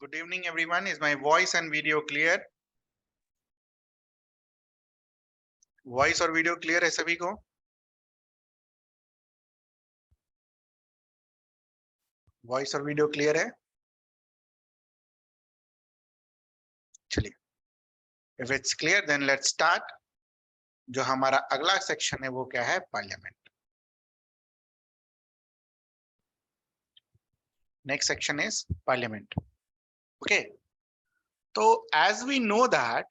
Good evening, everyone. Is my voice and video clear? Voice और video clear है सभी को? वॉइस और वीडियो क्लियर है? चलिए, if it's clear, then let's start. जो हमारा अगला सेक्शन है वो क्या है? Parliament. Next section is parliament. Okay. तो as we know that,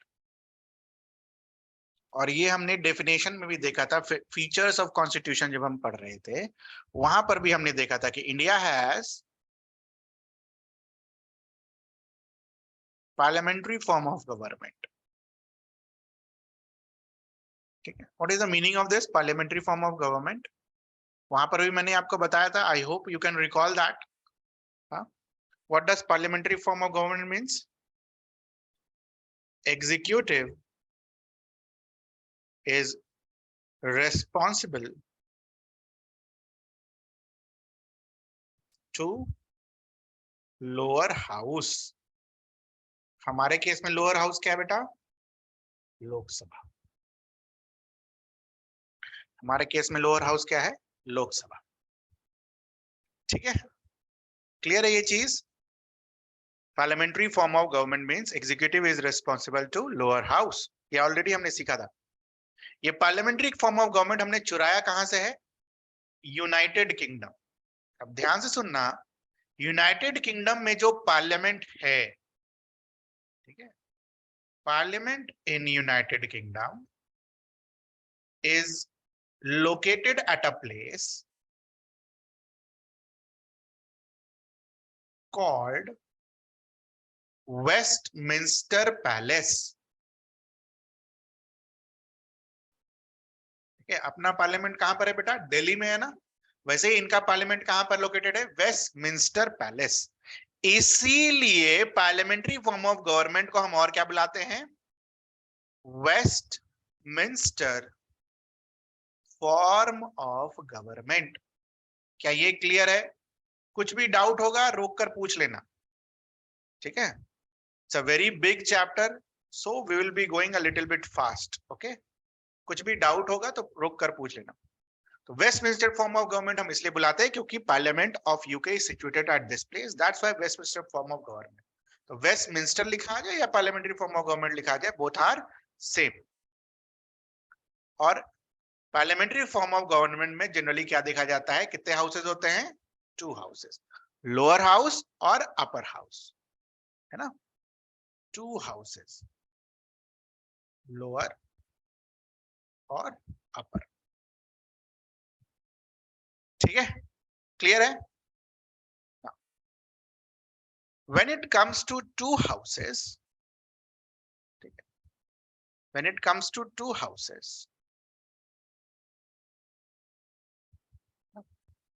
और ये हमने डेफिनेशन में भी देखा था, फीचर्स ऑफ कॉन्स्टिट्यूशन जब हम पढ़ रहे थे वहां पर भी हमने देखा था कि India has parliamentary form of government. ठीक है. What is the meaning of this parliamentary form of government? वहां पर भी मैंने आपको बताया था. I hope you can recall that. What does parliamentary form of government means? Executive is responsible to lower house. हमारे केस में लोअर हाउस क्या है बेटा? लोकसभा. हमारे केस में लोअर हाउस क्या है? लोकसभा. ठीक है. क्लियर है ये चीज? Parliamentary form of government means executive is responsible to lower house. ये ऑलरेडी हमने सीखा था. ये पार्लियामेंट्री फॉर्म ऑफ गवर्नमेंट हमने चुराया कहां से है? United kingdom. अब ध्यान से सुनना, यूनाइटेड किंगडम में जो पार्लियामेंट है, ठीक है, parliament in United kingdom is located at a place called Westminster Palace. ठीक है. अपना पार्लियामेंट कहां पर है बेटा? दिल्ली में है ना. वैसे ही इनका पार्लियामेंट कहां पर लोकेटेड है? Westminster palace. इसीलिए पार्लियामेंट्री फॉर्म ऑफ गवर्नमेंट को हम और क्या बुलाते हैं? Westminster form of government. क्या ये क्लियर है? कुछ भी डाउट होगा रोक कर पूछ लेना. ठीक है. It's a very big chapter, so we will be going a little bit fast. Okay. कुछ भी डाउट होगा तो रोक कर पूछ लेना. तो वेस्टमिंस्टर फॉर्म ऑफ गवर्नमेंट हम इसलिए बुलाते हैं क्योंकि parliament of UK is situated at this place. That's why Westminster form of government. तो वेस्टमिंस्टर लिखा आ जाए या पार्लियामेंट्री फॉर्म ऑफ गवर्नमेंट लिखा आ जाए, बोथ आर सेम. और पार्लियामेंट्री फॉर्म ऑफ गवर्नमेंट में जनरली क्या देखा जाता है? कितने हाउसेस होते हैं? 2 हाउसेस, लोअर हाउस और अपर हाउस, है ना. 2 हाउसेस, लोअर और अपर. ठीक है. क्लियर है? When it comes to 2 houses, ठीक है, when it comes to 2 houses,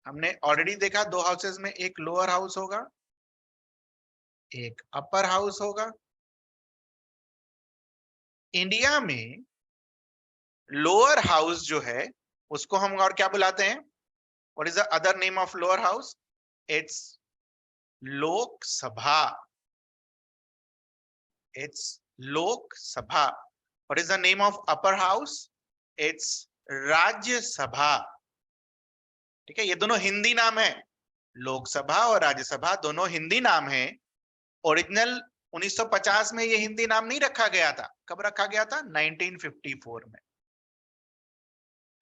हमने ऑलरेडी देखा 2 हाउसेस में एक लोअर हाउस होगा, एक अपर हाउस होगा. इंडिया में लोअर हाउस जो है उसको हम और क्या बुलाते हैं? What is the other name of lower house? It's Lok Sabha. It's Lok Sabha. What is the name of upper house? It's Rajya Sabha. ठीक है. ये दोनों हिंदी नाम है. लोकसभा और राज्यसभा दोनों हिंदी नाम है. ओरिजिनल 1950 में ये हिंदी नाम नहीं रखा गया था. कब रखा गया था? 1954 में.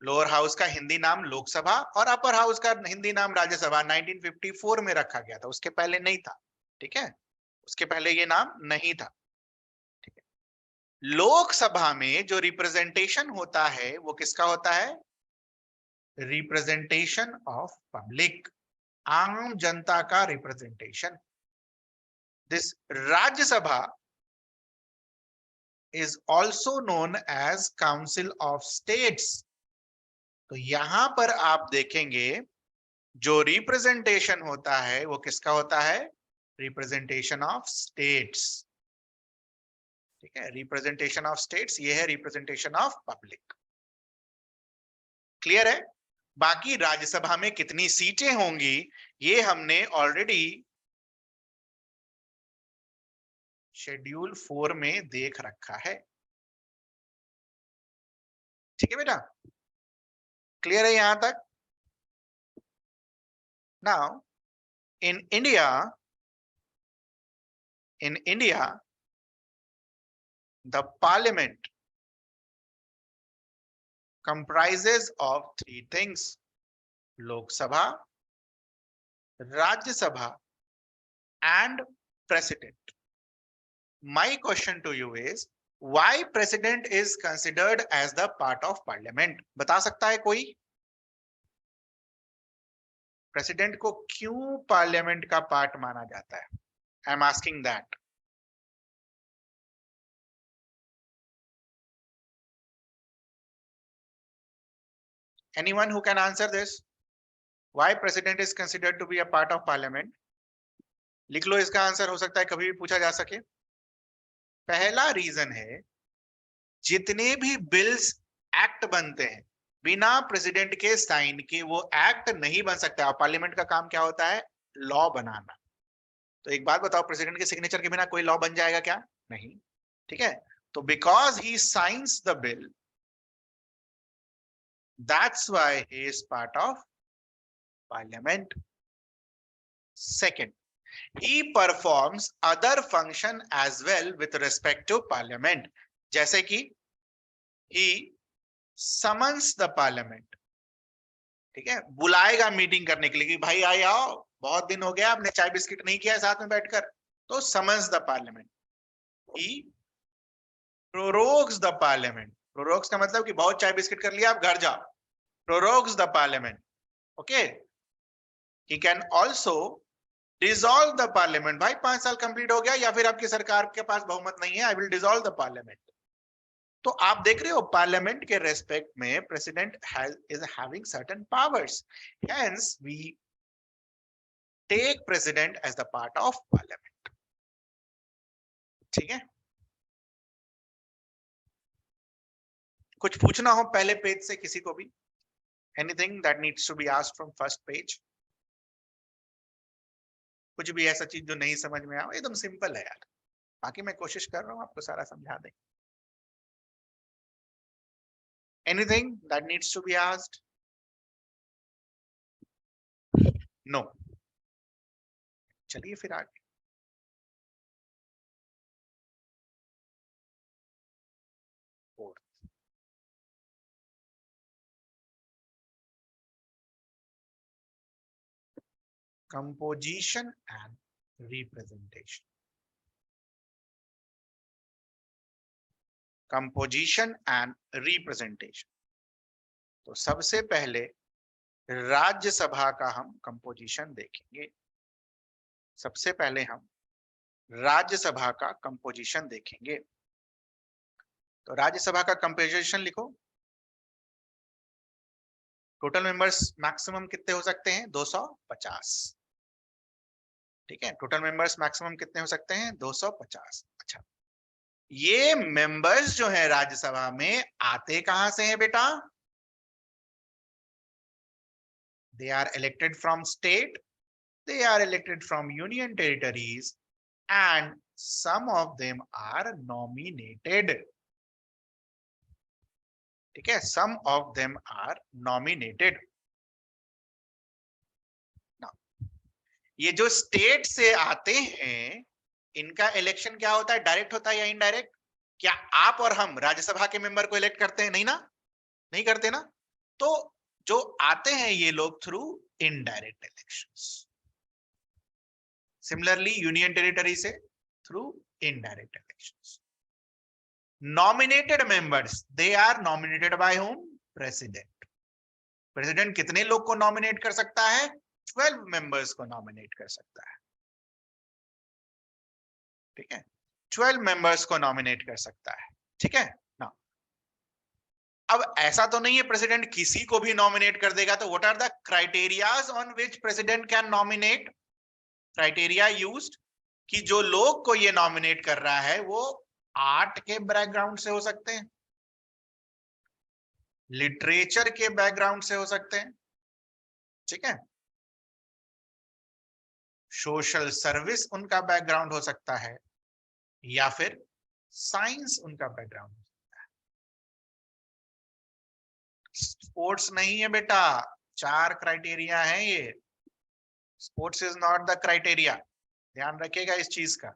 लोअर हाउस का हिंदी नाम लोकसभा और अपर हाउस का हिंदी नाम राज्यसभा 1954 में रखा गया था. उसके पहले नहीं था. ठीक है. उसके पहले ये नाम नहीं था. ठीक है. लोकसभा में जो रिप्रेजेंटेशन होता है वो किसका होता है? रिप्रेजेंटेशन ऑफ पब्लिक, आम जनता का representation. This Rajya Sabha is also known as Council of States. तो यहां पर आप देखेंगे जो रिप्रेजेंटेशन होता है वो किसका होता है? Representation of states. ठीक है. रिप्रेजेंटेशन ऑफ स्टेट्स, ये है रिप्रेजेंटेशन ऑफ पब्लिक. क्लियर है? बाकी राज्यसभा में कितनी सीटें होंगी ये हमने ऑलरेडी शेड्यूल 4 में देख रखा है। ठीक है बेटा, क्लियर है यहां तक? Now in India the parliament comprises of 3 things: Lok Sabha, Rajya Sabha and President. My question to you is why President is considered as the part of Parliament? बता सकता है कोई? President को क्यों Parliament का part माना जाता है? I am asking that. Anyone who can answer this? Why President is considered to be a part of Parliament? लिख लो इसका आंसर, हो सकता है कभी भी पूछा जा सके। पहला रीजन है, जितने भी बिल्स एक्ट बनते हैं बिना प्रेसिडेंट के साइन के वो एक्ट नहीं बन सकता। और पार्लियामेंट का काम क्या होता है? लॉ बनाना। तो एक बात बताओ, प्रेसिडेंट के सिग्नेचर के बिना कोई लॉ बन जाएगा क्या? नहीं। ठीक है, तो because he science the bill, that's why he is part of parliament. Second, he performs other function as well with respect to parliament, जैसे कि he summons the parliament। ठीक है, बुलाएगा मीटिंग करने के लिए कि भाई आए आओ, बहुत दिन हो गया आपने चाय बिस्किट नहीं किया साथ में बैठकर, तो summons the parliament। he prorogues the parliament। prorogues का मतलब कि बहुत चाय बिस्किट कर लिया, आप घर जाओ। prorogues the parliament। okay, he can also dissolve the parliament. भाई 5 साल कंप्लीट हो गया या फिर आपकी सरकार के पास बहुमत नहीं है, I will dissolve the parliament. तो आप देख रहे हो पार्लियामेंट के रेस्पेक्ट में president is having certain powers, hence we take president as the part of parliament. ठीक है, कुछ पूछना हो पहले पेज से किसी को भी, anything that needs to be asked from first page? कुछ भी ऐसा चीज जो नहीं समझ में आओ, एकदम सिंपल है यार, बाकी मैं कोशिश कर रहा हूं आपको सारा समझा दें। Anything that needs to be asked? No. चलिए फिर आगे। Composition and representation। Composition and representation। तो सबसे पहले राज्यसभा का हम कंपोजिशन देखेंगे। सबसे पहले हम राज्यसभा का कंपोजिशन देखेंगे। तो राज्यसभा का कंपोजिशन लिखो। टोटल मेंबर्स मैक्सिमम कितने हो सकते हैं? 250। ठीक है, टोटल मेंबर्स मैक्सिमम कितने हो सकते हैं? 250। अच्छा, ये मेंबर्स जो है राज्यसभा में आते कहां से हैं बेटा? They are elected from state, they are elected from union territories, and some of them are nominated। ठीक है, some of them are nominated। Now, ये जो स्टेट से आते हैं इनका इलेक्शन क्या होता है? डायरेक्ट होता है या इनडायरेक्ट? क्या आप और हम राज्यसभा के मेंबर को इलेक्ट करते हैं? नहीं ना, नहीं करते ना। तो जो आते हैं ये लोग through indirect elections. Similarly union territory से through indirect elections. Nominated members, they are nominated by home? President. President कितने लोग को नॉमिनेट कर सकता है? 12 मेंबर्स को नॉमिनेट कर सकता है। ठीक है, 12 मेंबर्स को नॉमिनेट कर सकता है। ठीक है ना। अब ऐसा तो नहीं है प्रेसिडेंट किसी को भी नॉमिनेट कर देगा, तो what are the criterias on which president can nominate? Criteria used कि जो लोग को ये नॉमिनेट कर रहा है वो आर्ट के बैकग्राउंड से हो सकते हैं, लिटरेचर के बैकग्राउंड से हो सकते हैं, ठीक है, सोशल सर्विस उनका बैकग्राउंड हो सकता है, या फिर साइंस उनका बैकग्राउंड। स्पोर्ट्स नहीं है बेटा, 4 क्राइटेरिया है ये, sports is not the criteria, ध्यान रखिएगा इस चीज का।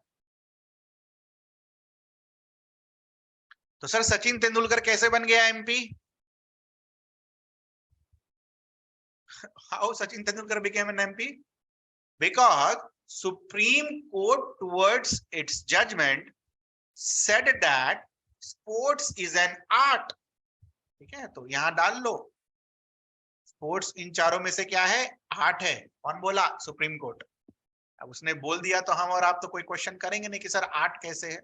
तो सर सचिन तेंदुलकर कैसे बन गया MP? How Sachin Tendulkar became an MP? Because supreme court towards its judgement said that sports is an art। ठीक है, तो यहां डाल लो स्पोर्ट्स इन चारों में से क्या है? आर्ट है। कौन बोला? Supreme court. अब उसने बोल दिया तो हम और आप तो कोई क्वेश्चन करेंगे नहीं कि सर आर्ट कैसे है।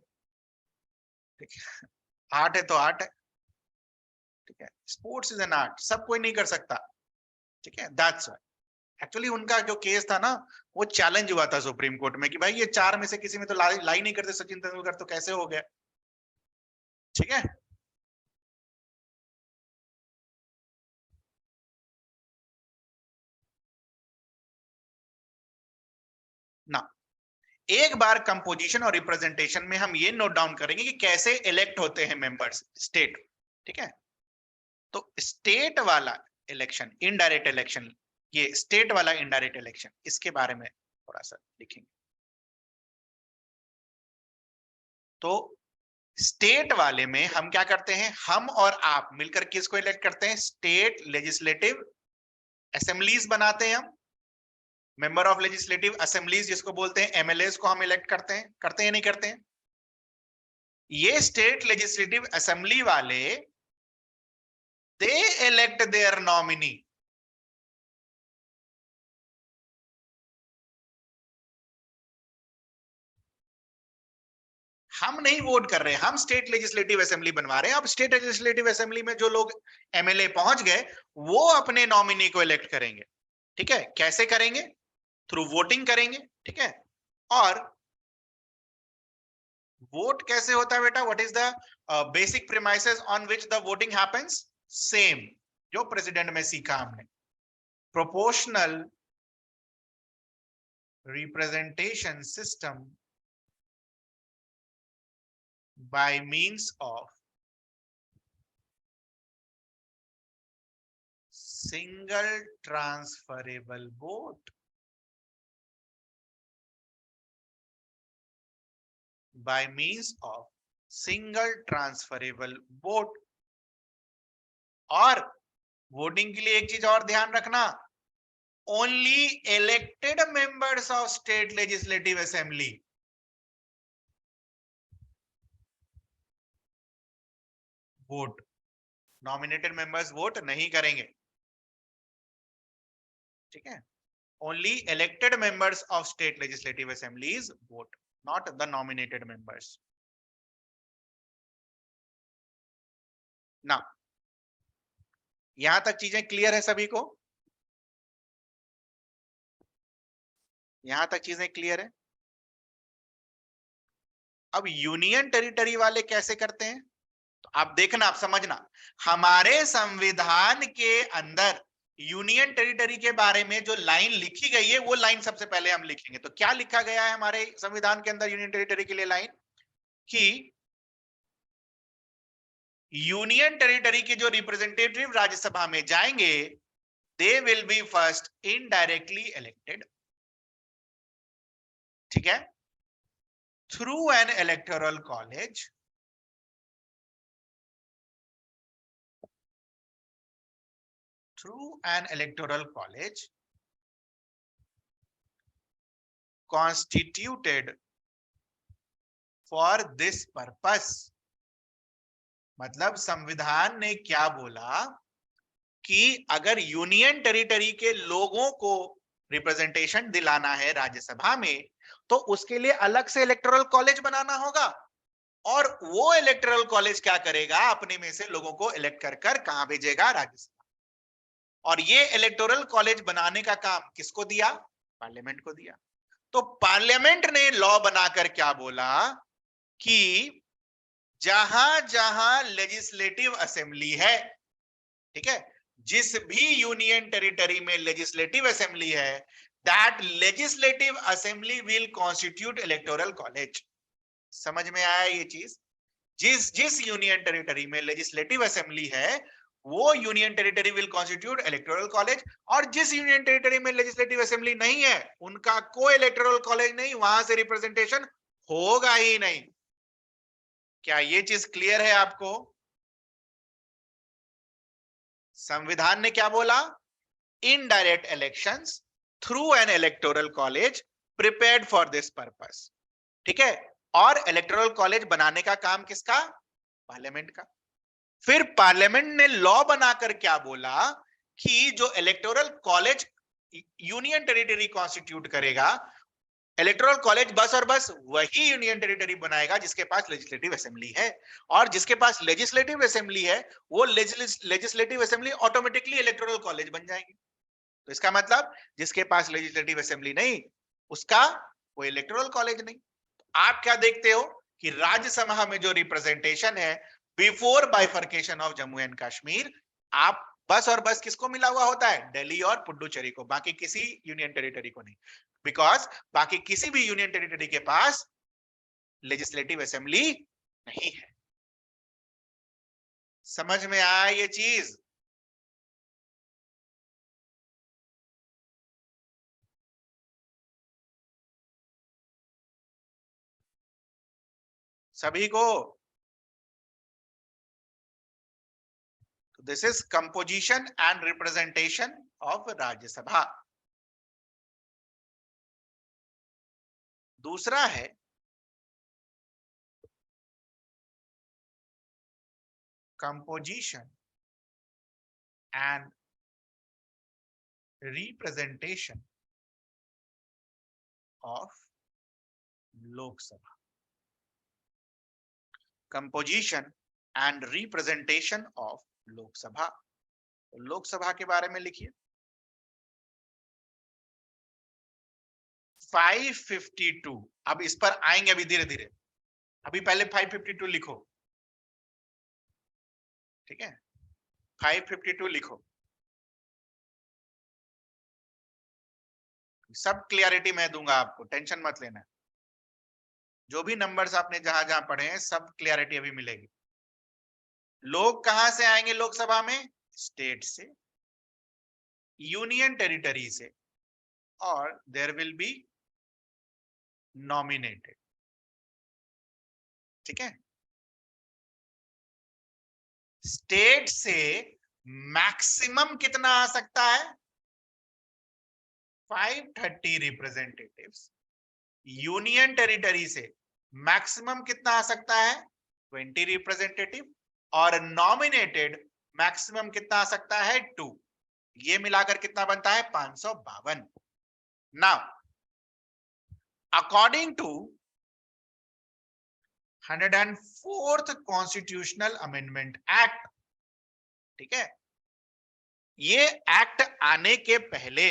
ठीक है, आर्ट है तो आर्ट है। ठीक है, स्पोर्ट्स इज एन आर्ट, सब कोई नहीं कर सकता। ठीक है, दैट्स व्हाई एक्चुअली उनका जो केस था ना, वो चैलेंज हुआ था सुप्रीम कोर्ट में कि भाई ये 4 में से किसी में तो ला ही नहीं करते सचिन तेंदुलकर, तो कैसे हो गया? ठीक है, ना एक बार कंपोजिशन और रिप्रेजेंटेशन में हम ये नोट डाउन करेंगे कि कैसे इलेक्ट होते हैं मेंबर्स स्टेट। ठीक है, तो स्टेट वाला इलेक्शन, इनडायरेक्ट इलेक्शन, ये स्टेट वाला इनडायरेक्ट इलेक्शन, इसके बारे में थोड़ा सा लिखेंगे। तो स्टेट वाले में हम क्या करते हैं, हम और आप मिलकर किसको इलेक्ट करते हैं? स्टेट लेजिस्लेटिव असेंबलीज बनाते हैं हम, मेंबर ऑफ लेजिस्लेटिव असेंबलीज जिसको बोलते हैं, एमएलएस को हम इलेक्ट करते हैं नहीं करते हैं? ये स्टेट लेजिस्लेटिव असेंबली वाले दे इलेक्ट देयर नॉमिनी। हम नहीं वोट कर रहे, हम स्टेट लेजिस्लेटिव असेंबली बनवा रहे हैं। अब स्टेट लेजिस्लेटिव असेंबली में जो लोग एमएलए पहुंच गए, वो अपने नॉमिनी को इलेक्ट करेंगे। ठीक है, कैसे करेंगे? थ्रू वोटिंग करेंगे। ठीक है, और वोट कैसे होता है बेटा? What is the basic premises on which the voting happens? Same जो प्रेसिडेंट में सीखा हमने, proportional representation system by means of single transferable vote, by means of single transferable vote। और वोटिंग के लिए एक चीज और ध्यान रखना, only elected members of state legislative assembly vote, nominated members vote नहीं करेंगे। ठीक है, only elected members of state legislative assemblies vote, not the nominated members. ना यहां तक चीजें क्लियर है सभी को? यहां तक चीजें क्लियर है? अब यूनियन टेरिटरी वाले कैसे करते हैं? तो आप देखना, आप समझना, हमारे संविधान के अंदर यूनियन टेरिटरी के बारे में जो लाइन लिखी गई है, वो लाइन सबसे पहले हम लिखेंगे। तो क्या लिखा गया है हमारे संविधान के अंदर यूनियन टेरिटरी के लिए लाइन? कि यूनियन टेरिटरी के जो रिप्रेजेंटेटिव राज्यसभा में जाएंगे, they will be first indirectly elected. ठीक है, through an electoral college, through an electoral college constituted for this purpose। मतलब संविधान ने क्या बोला कि अगर यूनियन टेरिटरी के लोगों को रिप्रेजेंटेशन दिलाना है राज्यसभा में, तो उसके लिए अलग से इलेक्टोरल कॉलेज बनाना होगा। और वो इलेक्टोरल कॉलेज क्या करेगा? अपने में से लोगों को इलेक्ट कर कर कहां भेजेगा? राज्यसभा। और ये इलेक्टोरल कॉलेज बनाने का काम किसको दिया? पार्लियामेंट को दिया। तो पार्लियामेंट ने लॉ बनाकर क्या बोला कि जहां जहां लेजिस्लेटिव असेंबली है, ठीक है, जिस भी यूनियन टेरिटरी में लेजिस्लेटिव असेंबली है, that legislative assembly will constitute electoral college. समझ में आया ये चीज? जिस जिस यूनियन टेरिटरी में लेजिस्लेटिव असेंबली है वो union territory will constitute electoral college, और जिस यूनियन टेरिटरी में लेजिस्लेटिव असेंबली नहीं है उनका कोई इलेक्टोरल कॉलेज नहीं, वहां से रिप्रेजेंटेशन होगा ही नहीं। क्या ये चीज क्लियर है आपको? संविधान ने क्या बोला? Indirect elections through an electoral college prepared for this purpose. ठीक है, और इलेक्टोरल कॉलेज बनाने का काम किसका? पार्लियामेंट का। फिर पार्लियामेंट ने लॉ बनाकर क्या बोला कि जो electoral college union territory constitute करेगा, इलेक्टोरल कॉलेज बस और बस वही यूनियन टेरिटरी बनाएगा जिसके पास लेजिस्लेटिव असेंबली है, और जिसके पास लेजिस्लेटिव असेंबली है वो legislative assembly automatically electoral college बन जाएगी। तो इसका मतलब जिसके पास लेजिस्लेटिव असेंबली नहीं उसका कोई इलेक्टोरल कॉलेज नहीं। आप क्या देखते हो कि राज्यसभा में जो रिप्रेजेंटेशन है before bifurcation of Jammu and Kashmir, आप बस और बस किसको मिला हुआ होता है? दिल्ली और पुडुचेरी को, बाकी किसी यूनियन टेरिटरी को नहीं। बिकॉज बाकी किसी भी यूनियन टेरिटरी के पास लेजिस्लेटिव असेंबली नहीं है। समझ में आया ये चीज? सभी को? This is composition and representation of Rajya Sabha. दूसरा है composition and representation of Lok Sabha. Composition and representation of Lok Sabha. Lok Sabha के बारे में लिखिए। 552, अब इस पर आएंगे अभी धीरे धीरे, अभी पहले 552 लिखो। ठीक है, 552 लिखो। सब क्लियरिटी मैं दूंगा आपको, टेंशन मत लेना। जो भी नंबर्स आपने जहां जहां पढ़े हैं सब क्लियरिटी अभी मिलेगी। लोग कहां से आएंगे लोकसभा में? स्टेट से, यूनियन टेरिटरी से, और देयर विल बी नॉमिनेटेड। ठीक है, स्टेट से मैक्सिमम कितना आ सकता है? 530 रिप्रेजेंटेटिव्स। यूनियन टेरिटरी से मैक्सिमम कितना आ सकता है? 20 रिप्रेजेंटेटिव, और नॉमिनेटेड मैक्सिमम कितना आ सकता है? 2। ये मिलाकर कितना बनता है? 552। Now according to 104th constitutional amendment act, ठीक है, ये एक्ट आने के पहले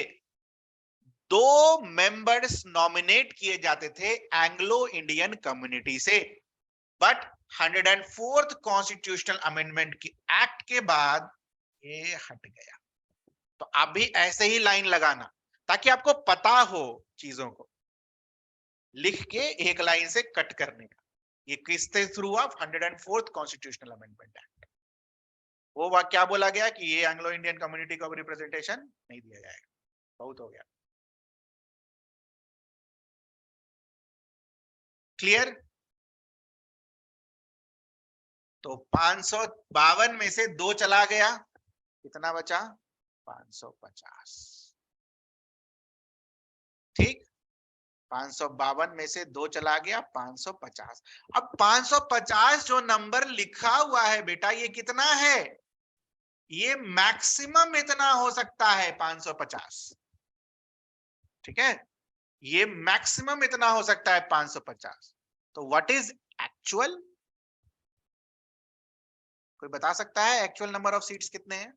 2 मेंबर्स नॉमिनेट किए जाते थे एंग्लो इंडियन कम्युनिटी से, बट 104th कॉन्स्टिट्यूशनल अमेंडमेंट की एक्ट के बाद ये हट गया। तो आप भी ऐसे ही लाइन लगाना ताकि आपको पता हो चीजों को, लिख के एक लाइन से कट करने का। ये किससे थ्रू हुआ? 104th constitutional amendment act. वो वाक्य क्या बोला गया कि ये एंग्लो इंडियन कम्युनिटी को रिप्रेजेंटेशन नहीं दिया जाएगा। बहुत हो गया, क्लियर? तो 552 में से 2 चला गया, कितना बचा? 550। ठीक, 552 में से 2 चला गया, 550। अब 550 जो नंबर लिखा हुआ है बेटा, ये कितना है? ये मैक्सिमम इतना हो सकता है 550। ठीक है, ये मैक्सिमम इतना हो सकता है 550। तो व्हाट इज एक्चुअल? कोई बता सकता है एक्चुअल नंबर ऑफ सीट्स कितने हैं?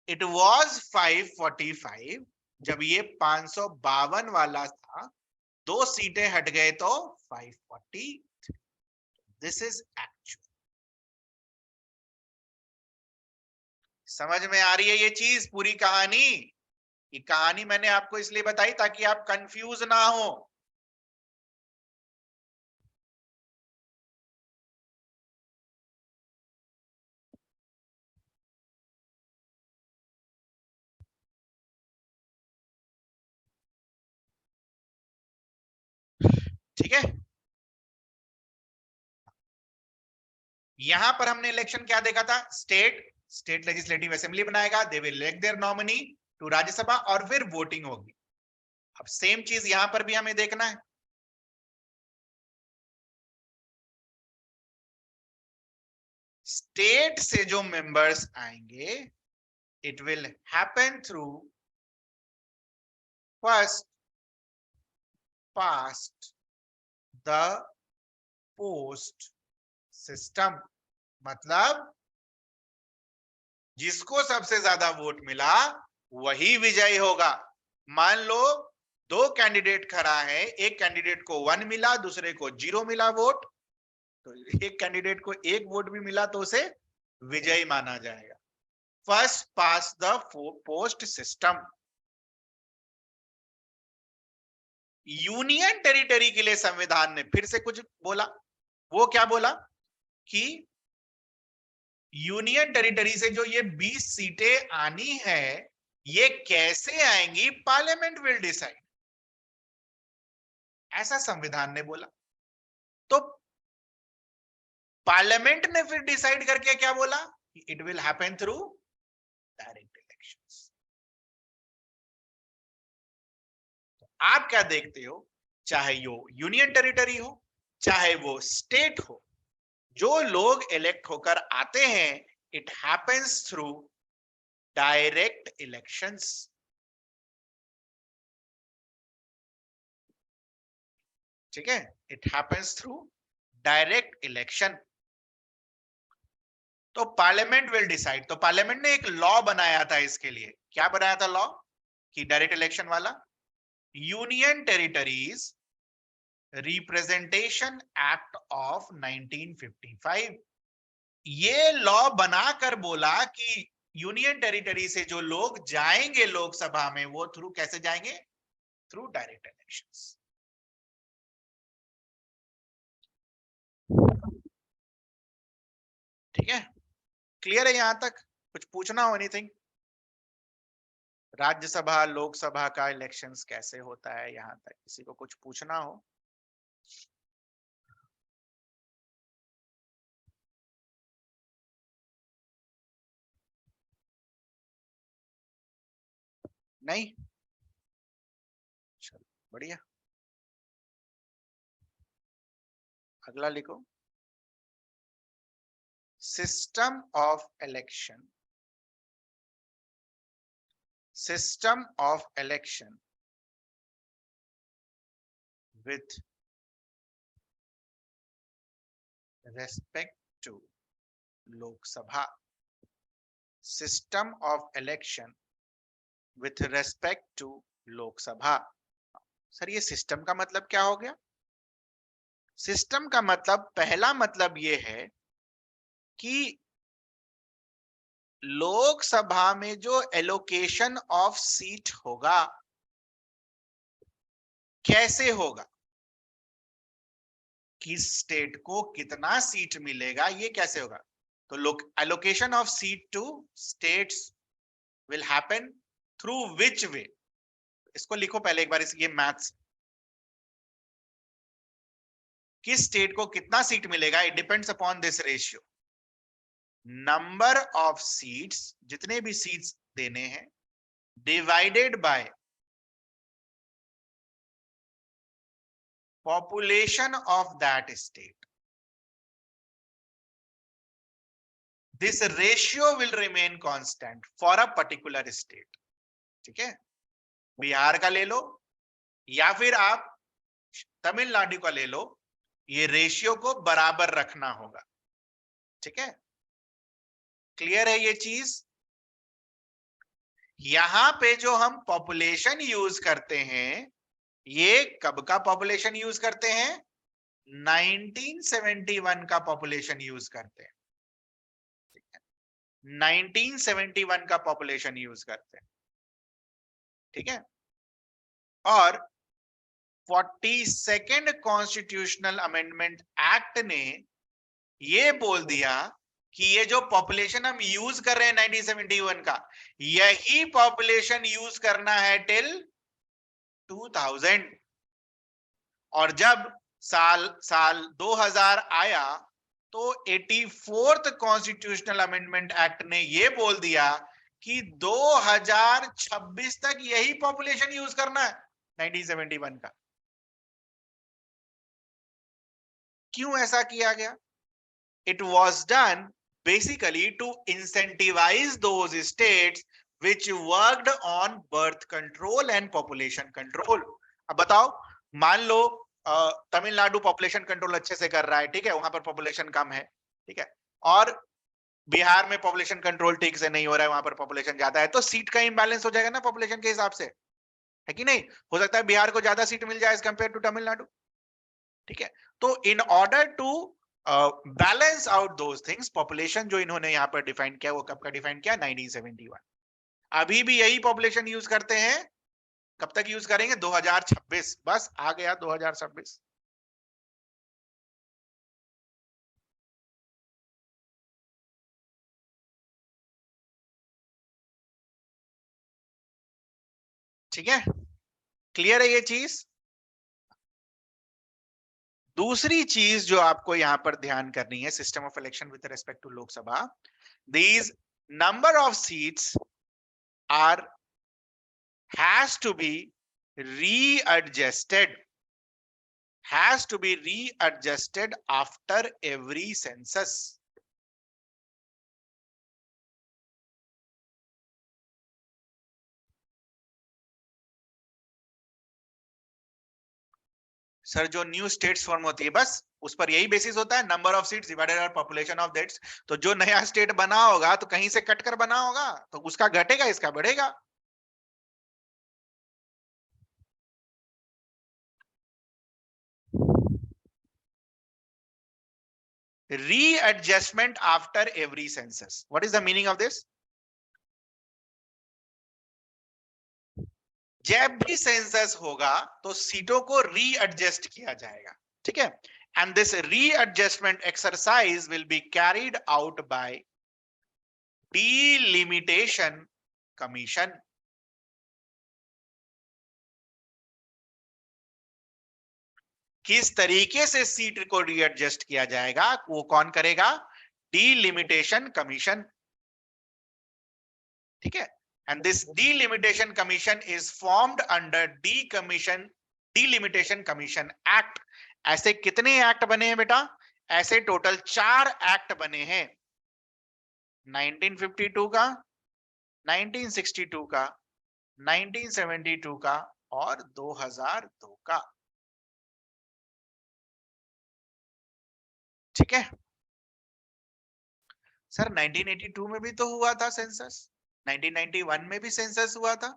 इट वॉज 545 जब ये 552 वाला था, 2 सीटें हट गए तो 540। This is actual. समझ में आ रही है ये चीज, पूरी कहानी? ये कहानी मैंने आपको इसलिए बताई ताकि आप कंफ्यूज ना हो। ठीक है, यहां पर हमने इलेक्शन क्या देखा था, स्टेट लेजिस्लेटिव असेंबली बनाएगा, they will elect their nominee to Rajya Sabha और फिर वोटिंग होगी। अब सेम चीज यहां पर भी हमें देखना है। स्टेट से जो मेंबर्स आएंगे, it will happen through first past the post system. मतलब जिसको सबसे ज्यादा वोट मिला वही विजयी होगा। मान लो दो कैंडिडेट खड़ा है, एक कैंडिडेट को 1 मिला, दूसरे को 0 मिला वोट, तो एक कैंडिडेट को 1 वोट भी मिला तो उसे विजयी माना जाएगा। First pass the post system. Union territory के लिए संविधान ने फिर से कुछ बोला। वो क्या बोला कि यूनियन टेरिटरी से जो ये 20 सीटें आनी है, ये कैसे आएंगी, पार्लियामेंट विल डिसाइड, ऐसा संविधान ने बोला। तो पार्लियामेंट ने फिर डिसाइड करके क्या बोला, it will happen through direct elections. तो आप क्या देखते हो, चाहे वो यूनियन टेरिटरी हो चाहे वो स्टेट हो, जो लोग इलेक्ट होकर आते हैं, it happens through direct elections. ठीक है, it happens through direct election. तो पार्लियामेंट विल डिसाइड। तो पार्लियामेंट ने एक लॉ बनाया था इसके लिए। क्या बनाया था लॉ, कि डायरेक्ट इलेक्शन वाला, union territories representation act of 1955। ये लॉ बनाकर बोला कि यूनियन टेरिटरी से जो लोग जाएंगे लोकसभा में, वो थ्रू कैसे जाएंगे, थ्रू डायरेक्ट इलेक्शंस। ठीक है, क्लियर है यहां तक? कुछ पूछना हो, एनीथिंग? राज्यसभा लोकसभा का इलेक्शंस कैसे होता है, यहां तक किसी को कुछ पूछना हो? नहीं, चलो बढ़िया, अगला लिखो। System of election, system of election with respect to Lok Sabha, system of election with respect to Lok Sabha। Sir ये सिस्टम का मतलब क्या हो गया? सिस्टम का मतलब, पहला मतलब ये है कि लोकसभा में जो एलोकेशन ऑफ सीट होगा, कैसे होगा, किस स्टेट को कितना सीट मिलेगा, ये कैसे होगा। तो लोक allocation of seat to states will happen through which way. इसको लिखो पहले एक बार, ये मैथ्स। किस स्टेट को कितना सीट मिलेगा, it depends upon this ratio, number of seats, जितने भी सीट्स देने हैं, divided by population of that state. This ratio will remain constant for a particular state. ठीक है, बिहार का ले लो या फिर आप तमिलनाडु का ले लो, ये रेशियो को बराबर रखना होगा। ठीक है, क्लियर है ये चीज? यहां पे जो हम पॉपुलेशन यूज करते हैं, ये कब का पॉपुलेशन यूज करते हैं, 1971 का पॉपुलेशन यूज करते हैं। 1971 का पॉपुलेशन यूज करते हैं। ठीक है। और 42nd कॉन्स्टिट्यूशनल अमेंडमेंट एक्ट ने ये बोल दिया कि ये जो पॉपुलेशन हम यूज कर रहे हैं 1971 का, यही पॉपुलेशन यूज करना है टिल 2000। और जब साल 2000 आया तो 84th कॉन्स्टिट्यूशनल अमेंडमेंट एक्ट ने ये बोल दिया कि 2026 तक यही पॉपुलेशन यूज करना है 1971 का। क्यों ऐसा किया गया? It was done basically to incentivize those states which worked on birth control and population control. अब बताओ, मान लो तमिलनाडु पॉपुलेशन कंट्रोल अच्छे से कर रहा है, ठीक है, वहां पर पॉपुलेशन कम है, ठीक है, और बिहार में पॉपुलेशन कंट्रोल ठीक से नहीं हो रहा है, वहां पर पॉपुलेशन ज्यादा है, तो सीट का इंबैलेंस हो जाएगा ना पॉपुलेशन के हिसाब से, है कि नहीं? हो सकता है बिहार को ज्यादा सीट मिल जाए एज कंपेयर टू तमिलनाडु, ठीक है। तो in order to balance out those things, population जो इन्होंने यहाँ पर डिफाइन किया, वो कब का डिफाइन किया? 1971। अभी भी यही पॉपुलेशन यूज करते हैं। कब तक यूज करेंगे? 2026। बस आ गया 2026। ठीक है, क्लियर है ये चीज? दूसरी चीज जो आपको यहां पर ध्यान करनी है, system of election with respect to Lok Sabha, these number of seats are has to be readjusted after every census. Sir जो न्यू स्टेट्स फॉर्म होती है, बस उस पर यही बेसिस होता है, number of seats divided by population of that's. तो जो नया स्टेट बना होगा तो कहीं से कट कर बना होगा, तो उसका घटेगा, इसका बढ़ेगा। Readjustment after every census. What is the meaning of this? जब भी सेंसस होगा तो सीटों को रीएडजस्ट किया जाएगा, ठीक है। And this readjustment exercise will be carried out by delimitation commission. किस तरीके से सीट को रीएडजस्ट किया जाएगा, वो कौन करेगा? डिलिमिटेशन कमीशन, ठीक है। And this delimitation commission is formed under delimitation commission act. ऐसे कितने एक्ट बने हैं बेटा? ऐसे टोटल 4 एक्ट बने हैं। 1952 का, 1962 का, 1972 का और 2002 का, ठीक है। सर 1982 में भी तो हुआ था सेंसस, 1991 में भी सेंसस हुआ था,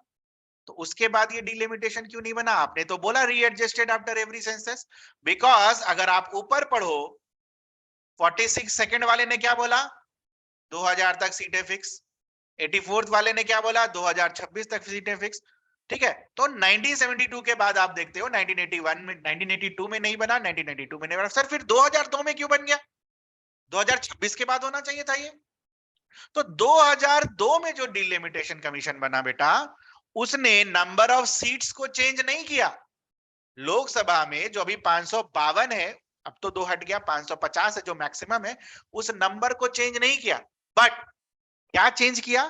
तो उसके बाद ये डिलिमिटेशन क्यों नहीं बना? आपने तो बोला रीएडजस्टेड आफ्टर एवरी सेंसस। बिकॉज अगर आप ऊपर पढ़ो, 46 सेकंड वाले ने क्या बोला? 2000 तक सीटें फिक्स। 84th वाले ने क्या बोला? 2026 तक सीटें फिक्स, ठीक है। तो 1972 के बाद आप देखते हो 1981 में, 1982 में नहीं बना, 1992 में नहीं बना, सर फिर 2002 में क्यों बन गया? 2026 के बाद होना चाहिए था ये। तो 2002 में जो डिलिमिटेशन कमीशन बना बेटा, उसने नंबर ऑफ सीट्स को चेंज नहीं किया। लोकसभा में जो अभी 552 है, अब तो 2 हट गया, 550 है जो मैक्सिमम है, उस नंबर को चेंज नहीं किया। बट क्या चेंज किया?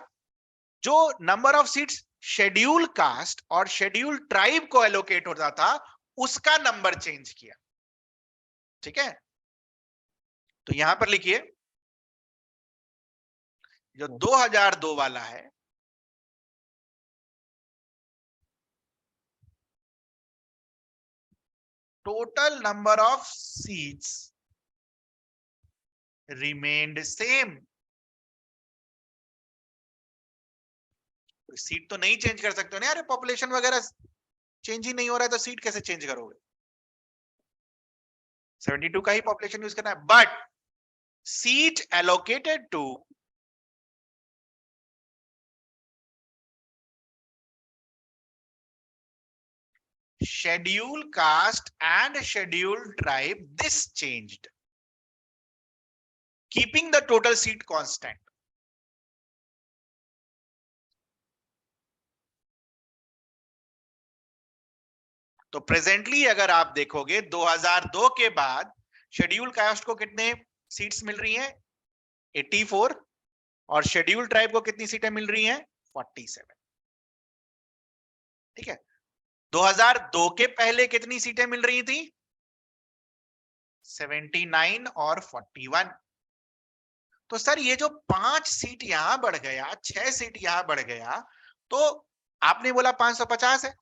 जो number of seats schedule caste और शेड्यूल ट्राइब को एलोकेट होता था, उसका नंबर चेंज किया, ठीक है। तो यहां पर लिखिए, जो 2002 वाला है, total number of seats remained same. Seat तो नहीं चेंज कर सकते हो ना, अरे पॉपुलेशन वगैरह चेंज ही नहीं हो रहा है तो सीट कैसे चेंज करोगे? 72 का ही पॉपुलेशन यूज करना है। But seat allocated to schedule caste and schedule tribe, this changed, keeping the total seat constant. तो प्रेजेंटली अगर आप देखोगे 2002 के बाद शेड्यूल कास्ट को कितने सीट्स मिल रही हैं? 84, और शेड्यूल ट्राइब को कितनी सीटें मिल रही हैं? 47। ठीक है, 2002 के पहले कितनी सीटें मिल रही थी? 79 और 41। तो सर ये जो 5 सीट यहां बढ़ गया, 6 सीट यहां बढ़ गया, तो आपने बोला 550 है,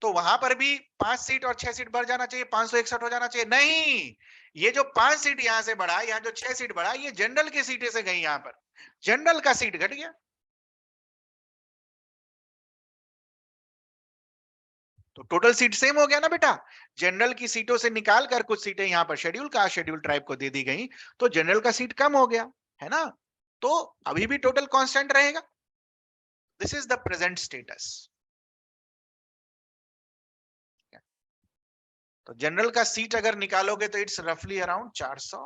तो वहां पर भी 5 सीट और 6 सीट बढ़ जाना चाहिए, 561 हो जाना चाहिए। नहीं, ये जो 5 सीट यहां से बढ़ा, यहां जो 6 सीट बढ़ा, ये जनरल की सीटें से गई, यहां पर जनरल का सीट घट गया। तो टोटल सीट सेम हो गया ना बेटा। जनरल की सीटों से निकाल कर कुछ सीटें यहां पर शेड्यूल का शेड्यूल ट्राइब को दे दी गई, तो जनरल का सीट कम हो गया, है ना। तो अभी भी टोटल कांस्टेंट रहेगा। This is the present status. तो जनरल का सीट अगर निकालोगे तो इट्स रफली अराउंड 400।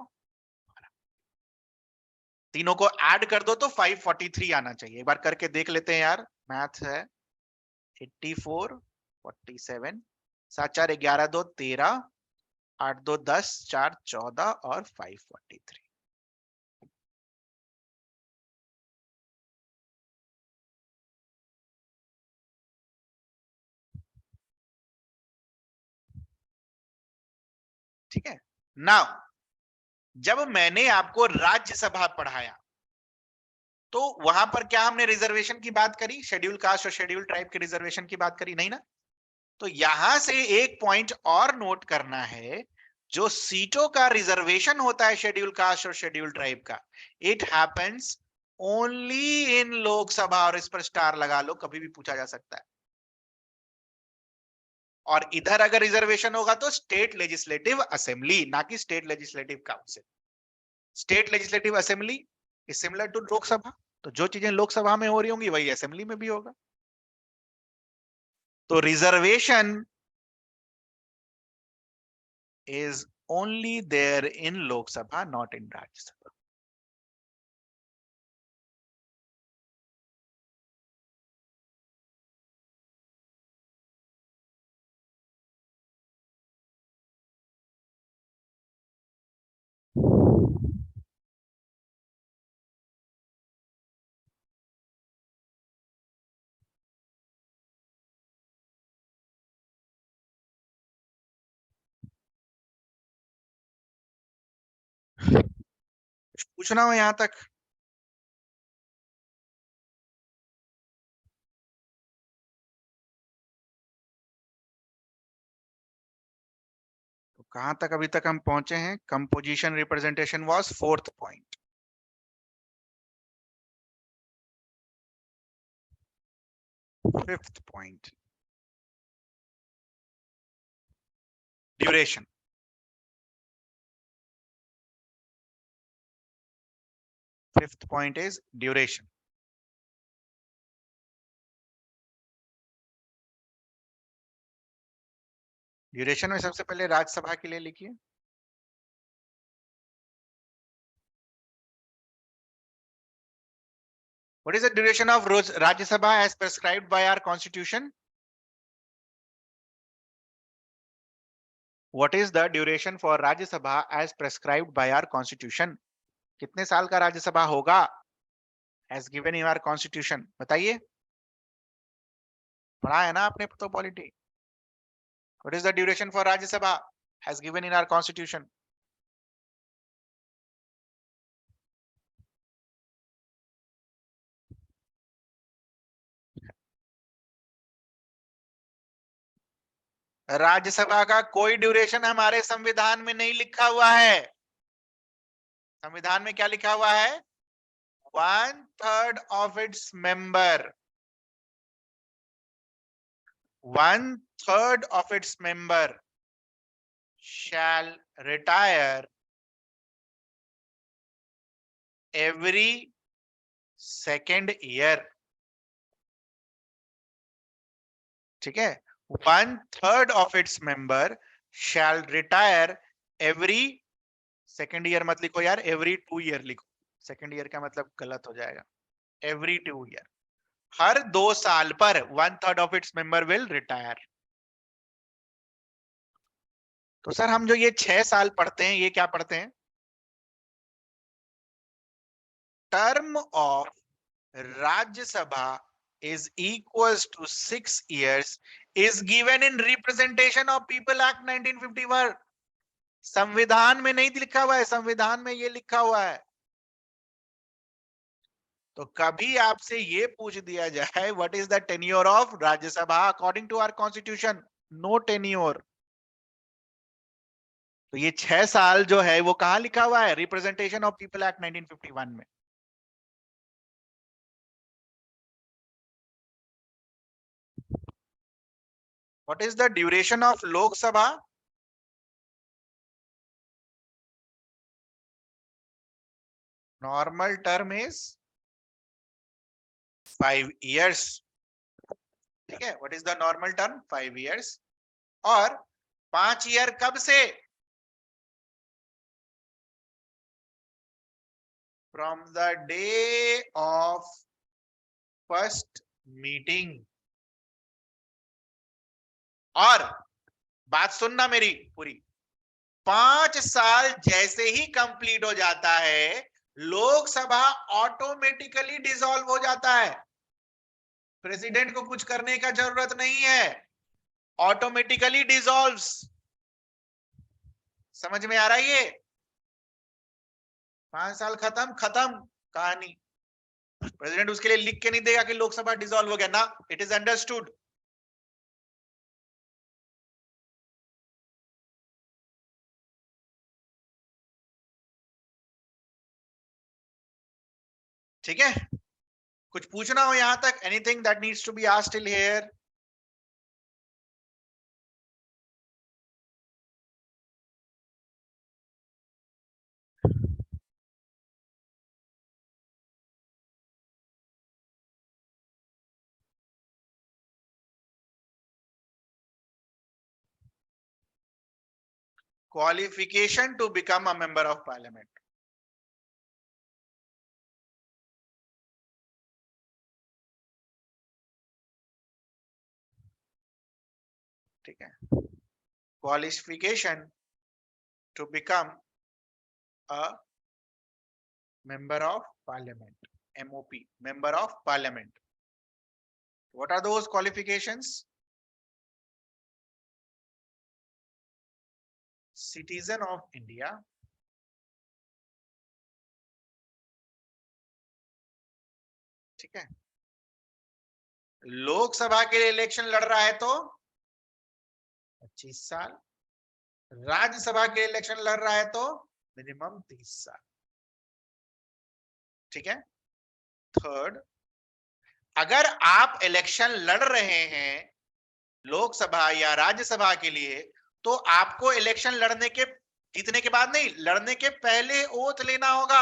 तीनों को ऐड कर दो तो 543 आना चाहिए। एक बार करके देख लेते हैं यार, मैथ है। 84, 47, 7 4 11 2 13, 8 2 10, 4 14 और 543। ठीक है। नाउ जब मैंने आपको राज्यसभा पढ़ाया, तो वहां पर क्या हमने रिजर्वेशन की बात करी? शेड्यूल कास्ट और शेड्यूल ट्राइब के रिजर्वेशन की बात करी नहीं ना। तो यहां से एक पॉइंट और नोट करना है, जो सीटों का रिजर्वेशन होता है शेड्यूल कास्ट और शेड्यूल ट्राइब का, it happens only in Lok Sabha. और इस पर स्टार लगा लो, कभी भी पूछा जा सकता है। और इधर अगर रिजर्वेशन होगा तो स्टेट लेजिस्लेटिव असेंबली, ना कि state legislative council. State legislative assembly is similar to Lok Sabha. तो जो चीजें लोकसभा में हो रही होंगी वही असेंबली में भी होगा। तो reservation is only there in Lok Sabha, not in Rajya Sabha. पूछना हो यहां तक? तो कहां तक अभी तक हम पहुंचे हैं? Composition representation was fourth point. Fifth point, duration. Fifth point is duration. Duration में सबसे पहले राज्यसभा के लिए लिखिए। What is the duration of Rajya Sabha as prescribed by our constitution? What is the duration for Rajya Sabha as prescribed by our constitution? कितने साल का राज्यसभा होगा as given in our constitution? बताइए, पढ़ा है ना आपने तो polity. What is the duration for Rajya Sabha as given in our constitution? Rajya Sabha का कोई ड्यूरेशन हमारे संविधान में नहीं लिखा हुआ है। संविधान में क्या लिखा हुआ है? 1/3 of its member, 1/3 of its member shall retire every second year. ठीक है, 1/3 of its member shall retire every, second year मत लिखो यार, every 2 year लिखो, सेकेंड ईयर का मतलब गलत हो जाएगा, every 2 year, हर 2 साल पर 1/3 of its member will retire। तो सर हम जो ये 6 साल पढ़ते हैं ये क्या पढ़ते हैं? Term of Rajya Sabha is equals to 6 years is given in representation of people act 1951। संविधान में नहीं लिखा हुआ है, संविधान में ये लिखा हुआ है। तो कभी आपसे ये पूछ दिया जाए what is the tenure of Rajya Sabha according to our constitution, no tenure. तो ये 6 साल जो है वो कहां लिखा हुआ है? रिप्रेजेंटेशन ऑफ पीपल एक्ट 1951 में। What is the duration of Lok Sabha? Normal term is 5 years। ठीक है, what is the normal term? 5 years। और 5 ईयर कब से? From the day of first meeting. और बात सुनना मेरी पूरी, 5 साल जैसे ही कंप्लीट हो जाता है लोकसभा ऑटोमेटिकली डिसॉल्व हो जाता है। प्रेसिडेंट को कुछ करने का जरूरत नहीं है, ऑटोमेटिकली डिसॉल्व्स। समझ में आ रहा है ये? 5 साल खत्म, खत्म कहानी। प्रेसिडेंट उसके लिए लिख के नहीं देगा कि लोकसभा डिसॉल्व हो गया ना, इट इज अंडरस्टूड। ठीक है, कुछ पूछना हो यहां तक? Anything that needs to be asked till here? Qualification to become a member of parliament। ठीक है, qualification to become a member of parliament, MOP, member of parliament। What are those qualifications? Citizen of India, ठीक है, लोकसभा के लिए election लड़ रहा है तो 25 साल, राज्यसभा के इलेक्शन लड़ रहा है तो मिनिमम 30 साल। ठीक है, थर्ड, अगर आप इलेक्शन लड़ रहे हैं लोकसभा या राज्यसभा के लिए तो आपको इलेक्शन लड़ने के, जीतने के बाद नहीं, लड़ने के पहले ओथ लेना होगा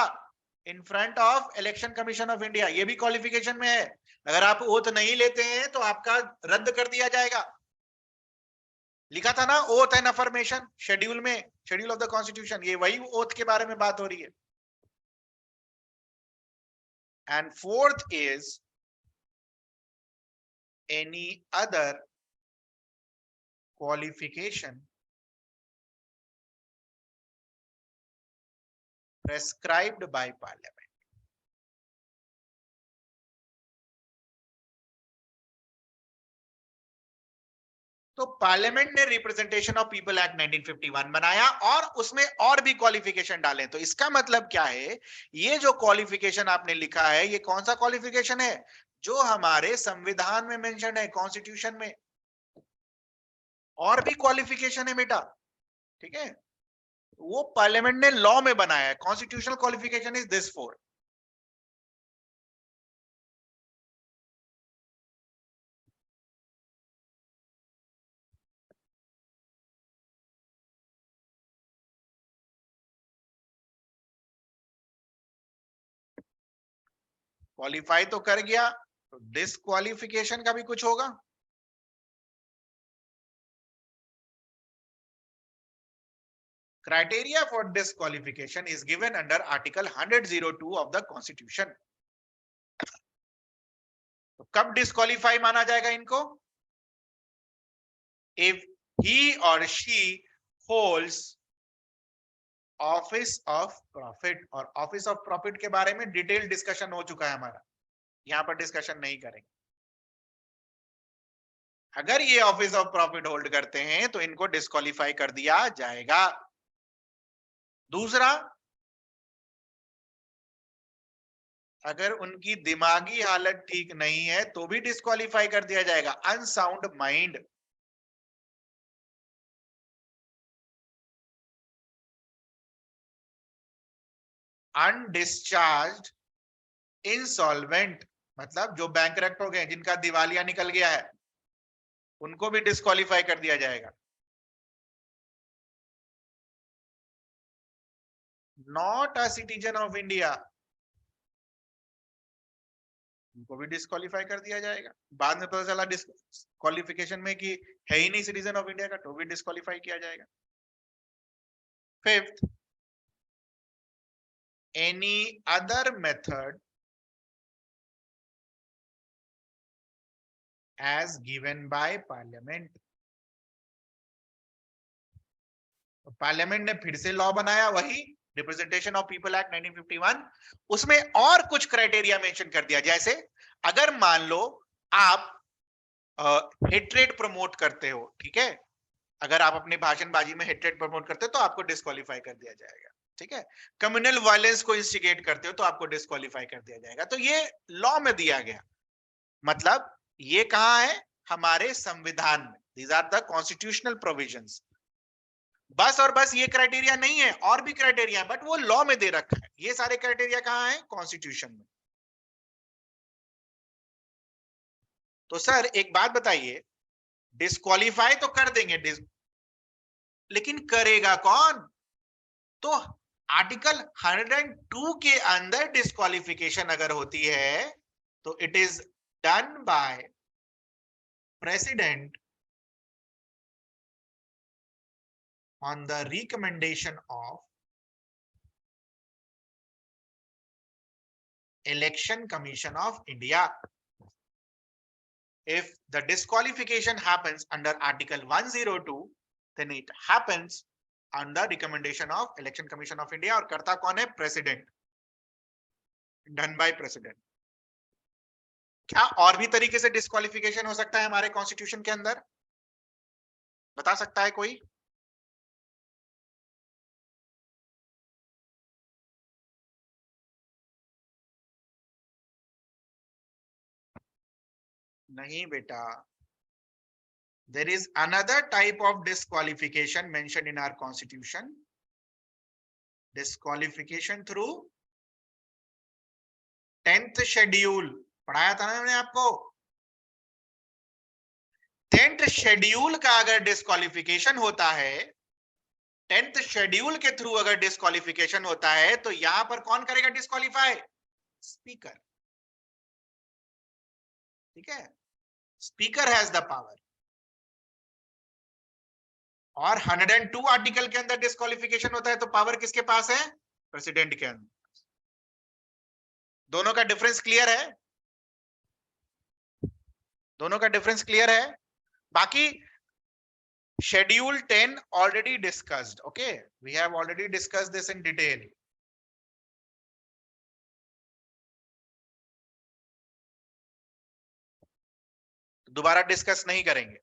in front of election commission of India. ये भी क्वालिफिकेशन में है। अगर आप ओथ नहीं लेते हैं तो आपका रद्द कर दिया जाएगा। लिखा था ना ओथ एंड अफर्मेशन शेड्यूल में, शेड्यूल ऑफ द कॉन्स्टिट्यूशन, ये वही ओथ के बारे में बात हो रही है। And fourth is any other qualification prescribed by parliament। तो पार्लियामेंट ने रिप्रेजेंटेशन ऑफ पीपल एक्ट 1951 बनाया और उसमें और भी क्वालिफिकेशन डाले। तो इसका मतलब क्या है, ये जो क्वालिफिकेशन आपने लिखा है ये कौन सा क्वालिफिकेशन है? जो हमारे संविधान में मेंशन है, कॉन्स्टिट्यूशन में। और भी क्वालिफिकेशन है बेटा, ठीक है, वो पार्लियामेंट ने लॉ में बनाया है। Constitutional qualification is this four. Qualify तो कर गया, तो डिस्क्वालिफिकेशन का भी कुछ होगा? criteria for disqualification is given under article 102 of the constitution. तो कब डिस्क्वालीफाई माना जाएगा इनको? If he or she holds office of profit, और ऑफिस ऑफ प्रॉफिट के बारे में डिटेल डिस्कशन हो चुका है हमारा, यहां पर डिस्कशन नहीं करेंगे। अगर ये ऑफिस ऑफ प्रॉफिट होल्ड करते हैं तो इनको डिस्क्वालीफाई कर दिया जाएगा। दूसरा, अगर उनकी दिमागी हालत ठीक नहीं है तो भी डिस्क्वालीफाई कर दिया जाएगा। अनसाउंड माइंड, अनडिस्चार्ज्ड, इंसॉल्वेंट, मतलब जो बैंकरप्ट हो गए, जिनका दिवालिया निकल गया है, उनको भी डिस्क्वालीफाई कर दिया जाएगा। Not a citizen of India, उनको भी डिस्क्वालीफाई कर दिया जाएगा। बाद में पता चला डिस्क्वालिफिकेशन में कि है ही नहीं सिटीजन ऑफ इंडिया का, तो भी डिस्क्वालीफाई किया जाएगा। Fifth, any other method as given by parliament. तो पार्लियामेंट ने फिर से लॉ बनाया, वही रिप्रेजेंटेशन ऑफ पीपल एक्ट 1951। उसमें और कुछ क्राइटेरिया मेंशन कर दिया, जैसे अगर मान लो आप हेट्रेड प्रमोट करते हो, ठीक है, अगर आप अपनी भाषणबाजी में हेट्रेड प्रमोट करते हो तो आपको डिस्क्वालीफाई कर दिया जाएगा। ठीक है, कम्युनल वायलेंस को इंस्टिगेट करते हो तो आपको डिस्क्वालीफाई कर दिया जाएगा। तो ये लॉ में दिया गया, मतलब ये कहां है? हमारे संविधान में। These are the constitutional provisions. बस और बस ये क्राइटेरिया नहीं है, और भी क्राइटेरिया है, बट वो लॉ में दे रखा है। ये सारे क्राइटेरिया कहां है? कॉन्स्टिट्यूशन में। तो सर एक बात बताइए, डिस्क्वालीफाई तो कर देंगे, लेकिन करेगा कौन? तो आर्टिकल 102 के अंदर डिस्क्वालिफिकेशन अगर होती है तो it is done by president on the recommendation of Election Commission of India. If the disqualification happens under Article 102, then it happens on the recommendation of Election Commission of India, और करता कौन है? President. Done by President. क्या और भी तरीके से disqualification हो सकता है हमारे कॉन्स्टिट्यूशन के अंदर? बता सकता है कोई? नहीं बेटा, there is another type of disqualification mentioned in our constitution. Disqualification through 10th schedule. पढ़ाया था ना मैंने आपको। 10th शेड्यूल का अगर डिस्क्वालिफिकेशन होता है, 10th शेड्यूल के थ्रू अगर डिस्क्वालिफिकेशन होता है, तो यहां पर कौन करेगा डिस्क्वालिफाई? स्पीकर। ठीक है, स्पीकर हैज द पावर। और 102 आर्टिकल के अंदर डिस्क्वालिफिकेशन होता है तो पावर किसके पास है? प्रेसिडेंट के अंदर। दोनों का डिफरेंस क्लियर है? दोनों का डिफरेंस क्लियर है? बाकी Schedule 10 already discussed. Okay, we have already discussed this in detail. दोबारा डिस्कस नहीं करेंगे।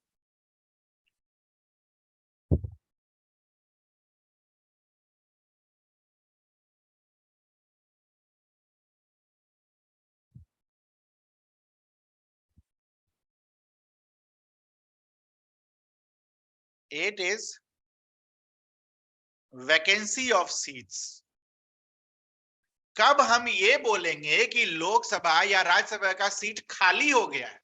It is vacancy of seats. कब हम ये बोलेंगे कि लोकसभा या राज्यसभा का सीट खाली हो गया है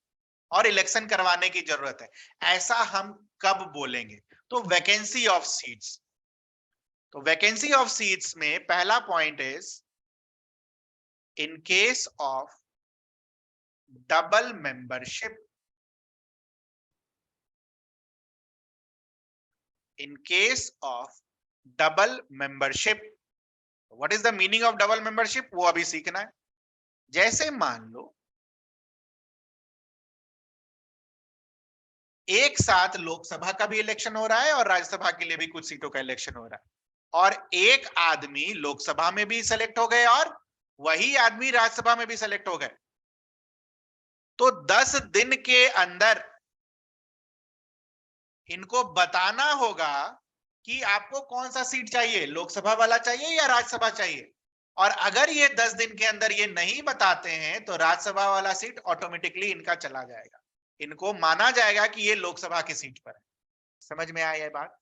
और इलेक्शन करवाने की जरूरत है, ऐसा हम कब बोलेंगे? तो वैकेंसी ऑफ सीट्स। तो वैकेंसी ऑफ सीट्स में पहला point is in case of double membership. In case of double membership. What is the meaning of double membership, वो अभी सीखना है। जैसे मान लो एक साथ लोकसभा का भी इलेक्शन हो रहा है और राज्यसभा के लिए भी कुछ सीटों का इलेक्शन हो रहा है, और एक आदमी लोकसभा में भी सेलेक्ट हो गए और वही आदमी राज्यसभा में भी सेलेक्ट हो गए, तो 10 दिन के अंदर इनको बताना होगा कि आपको कौन सा सीट चाहिए, लोकसभा वाला चाहिए या राज्यसभा चाहिए। और अगर ये 10 दिन के अंदर ये नहीं बताते हैं तो राज्यसभा वाला सीट ऑटोमेटिकली इनका चला जाएगा, इनको माना जाएगा कि ये लोकसभा की सीट पर है। समझ में आया ये बात?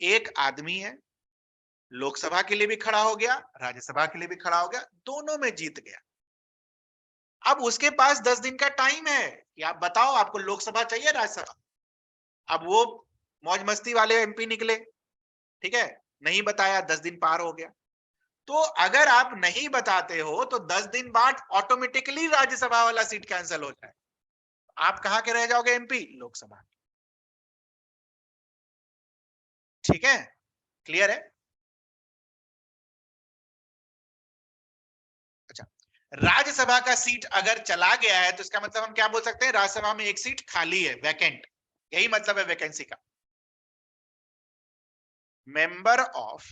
एक आदमी है, लोकसभा के लिए भी खड़ा हो गया, राज्यसभा के लिए भी खड़ा हो गया, दोनों में जीत गया। अब उसके पास 10 दिन का टाइम है कि आप बताओ आपको लोकसभा चाहिए राज्यसभा। अब वो मौज मस्ती वाले एमपी निकले, ठीक है, नहीं बताया, 10 दिन पार हो गया। तो अगर आप नहीं बताते हो तो 10 दिन बाद ऑटोमेटिकली राज्यसभा वाला सीट कैंसिल हो जाए, आप कहां के रह जाओगे, एमपी, लोकसभा। ठीक है, क्लियर है? अच्छा, राज्यसभा का सीट अगर चला गया है तो इसका मतलब हम क्या बोल सकते हैं, राज्यसभा में एक सीट खाली है, वैकेंट, यही मतलब है वैकेंसी का। Member of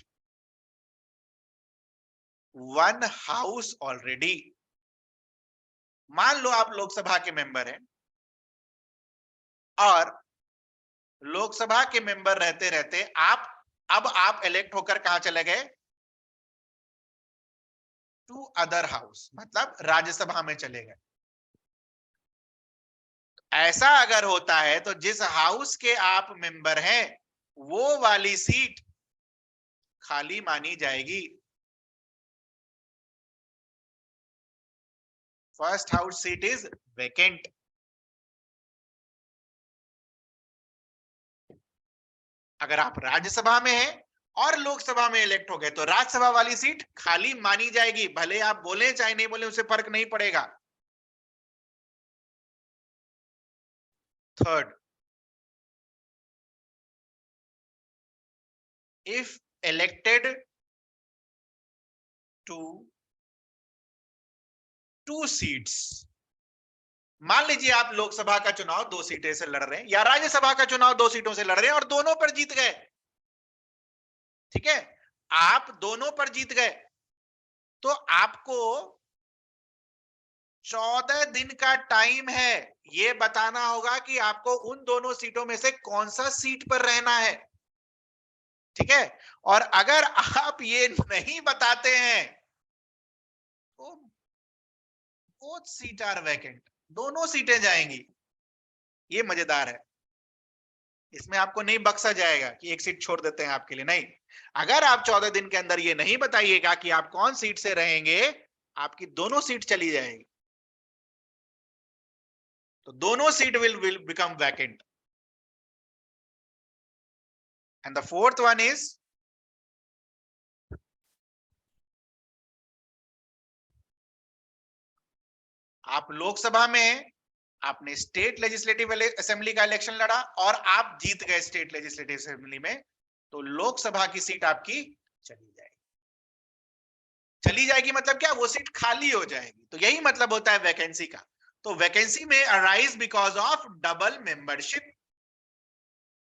one house already, मान लो आप लोकसभा के मेंबर हैं और लोकसभा के मेंबर रहते रहते आप इलेक्ट होकर कहां चले गए, टू अदर हाउस, मतलब राज्यसभा में चले गए। ऐसा अगर होता है तो जिस हाउस के आप मेंबर हैं वो वाली सीट खाली मानी जाएगी। First house seat is vacant. अगर आप राज्यसभा में हैं और लोकसभा में इलेक्ट हो गए तो राज्यसभा वाली सीट खाली मानी जाएगी, भले आप बोले चाहे नहीं बोले, उससे फर्क नहीं पड़ेगा। Third, if elected to two seats, मान लीजिए आप लोकसभा का चुनाव 2 सीटें से लड़ रहे हैं या राज्यसभा का चुनाव 2 सीटों से लड़ रहे हैं और दोनों पर जीत गए, ठीक है, आप दोनों पर जीत गए, तो आपको 14 दिन का टाइम है, ये बताना होगा कि आपको उन दोनों सीटों में से कौन सा सीट पर रहना है, ठीक है। और अगर आप ये नहीं बताते हैं तो बोथ सीट आर वैकेंट, दोनों सीटें जाएंगी। ये मजेदार है, इसमें आपको नहीं बख्शा जाएगा कि एक सीट छोड़ देते हैं आपके लिए, नहीं। अगर आप 14 दिन के अंदर ये नहीं बताइएगा कि आप कौन सीट से रहेंगे, आपकी दोनों सीट चली जाएगी, तो दोनों seat will become vacant. And the fourth one is, आप लोकसभा में आपने स्टेट लेजिस्लेटिव असेंबली का इलेक्शन लड़ा और आप जीत गए स्टेट लेजिस्लेटिव असेंबली में, तो लोकसभा की सीट आपकी चली जाएगी। चली जाएगी मतलब क्या, वो सीट खाली हो जाएगी, तो यही मतलब होता है वैकेंसी का। तो वैकेंसी में arise because of double membership,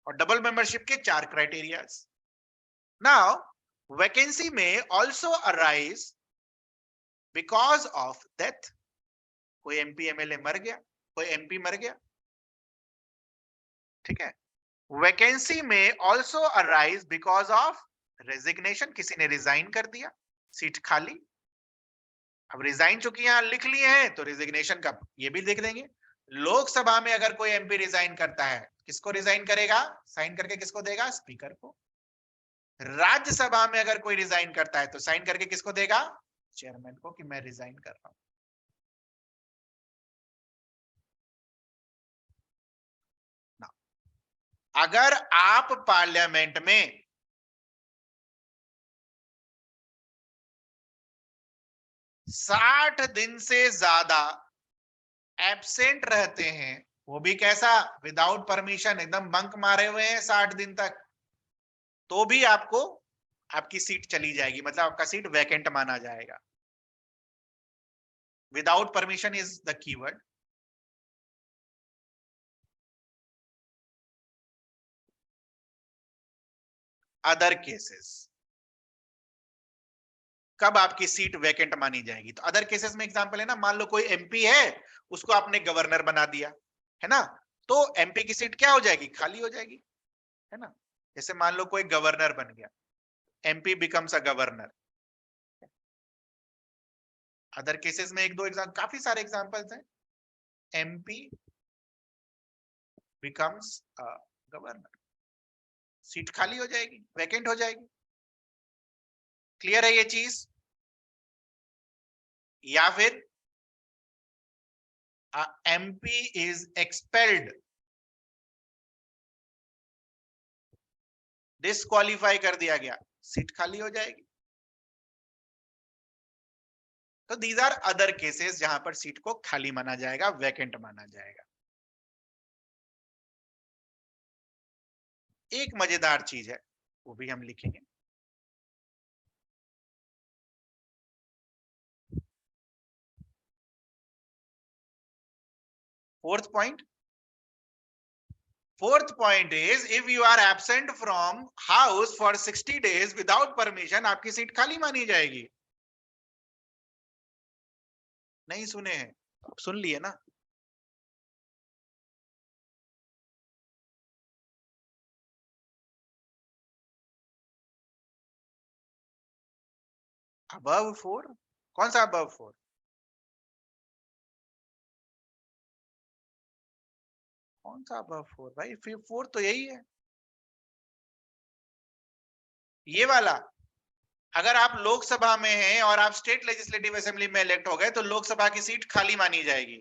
और डबल मेंबरशिप के 4 क्राइटेरियाज। नाउ वैकेंसी में also arise because of death, कोई एमपी एमएलए मर गया, कोई एमपी मर गया, ठीक है। वैकेंसी में also arise because of resignation, किसी ने रिजाइन कर दिया, सीट खाली। अब रिजाइन चूंकि यहां लिख लिए हैं तो रिजिग्नेशन का ये भी देख देंगे। लोकसभा में अगर कोई एमपी रिजाइन करता है, किसको रिजाइन करेगा, साइन करके किसको देगा, स्पीकर को। राज्यसभा में अगर कोई रिजाइन करता है तो साइन करके किसको देगा, चेयरमैन को, कि मैं रिजाइन कर रहा हूं। अगर आप पार्लियामेंट में 60 दिन से ज्यादा एब्सेंट रहते हैं, वो भी कैसा, विदाउट परमिशन, एकदम बंक मारे हुए हैं 60 दिन तक, तो भी आपको आपकी सीट चली जाएगी, मतलब आपका सीट वैकेंट माना जाएगा। Without permission is the keyword. Other cases, कब आपकी सीट वैकेंट मानी जाएगी? तो अदर केसेस में एग्जांपल है ना, मान लो कोई एमपी है, उसको आपने गवर्नर बना दिया, है ना, तो एमपी की सीट क्या हो जाएगी? खाली हो जाएगी, है ना। जैसे मान लो कोई गवर्नर बन गया, MP becomes a governor. Other cases में एक दो एग्जाम, काफी सारे एग्जांपल्स हैं। MP becomes a governor, seat खाली हो जाएगी, वैकेंट हो जाएगी। क्लियर है ये चीज? या फिर एमपी इज एक्सपेल्ड, डिस्क्वालीफाई कर दिया गया, सीट खाली हो जाएगी। तो दीज आर अदर केसेस जहां पर सीट को खाली माना जाएगा, वैकेंट माना जाएगा। एक मजेदार चीज है, वो भी हम लिखेंगे। Fourth point is, if you are absent from house for 60 days without permission, आपकी सीट खाली मानी जाएगी। नहीं सुने हैं? सुन लिए ना। above 4? कौन सा above 4? कौन सा above 4 भाई? फिर 4 तो यही है, ये वाला। अगर आप लोकसभा में हैं और आप स्टेट लेजिस्लेटिव असेंबली में इलेक्ट हो गए, तो लोकसभा की सीट खाली मानी जाएगी।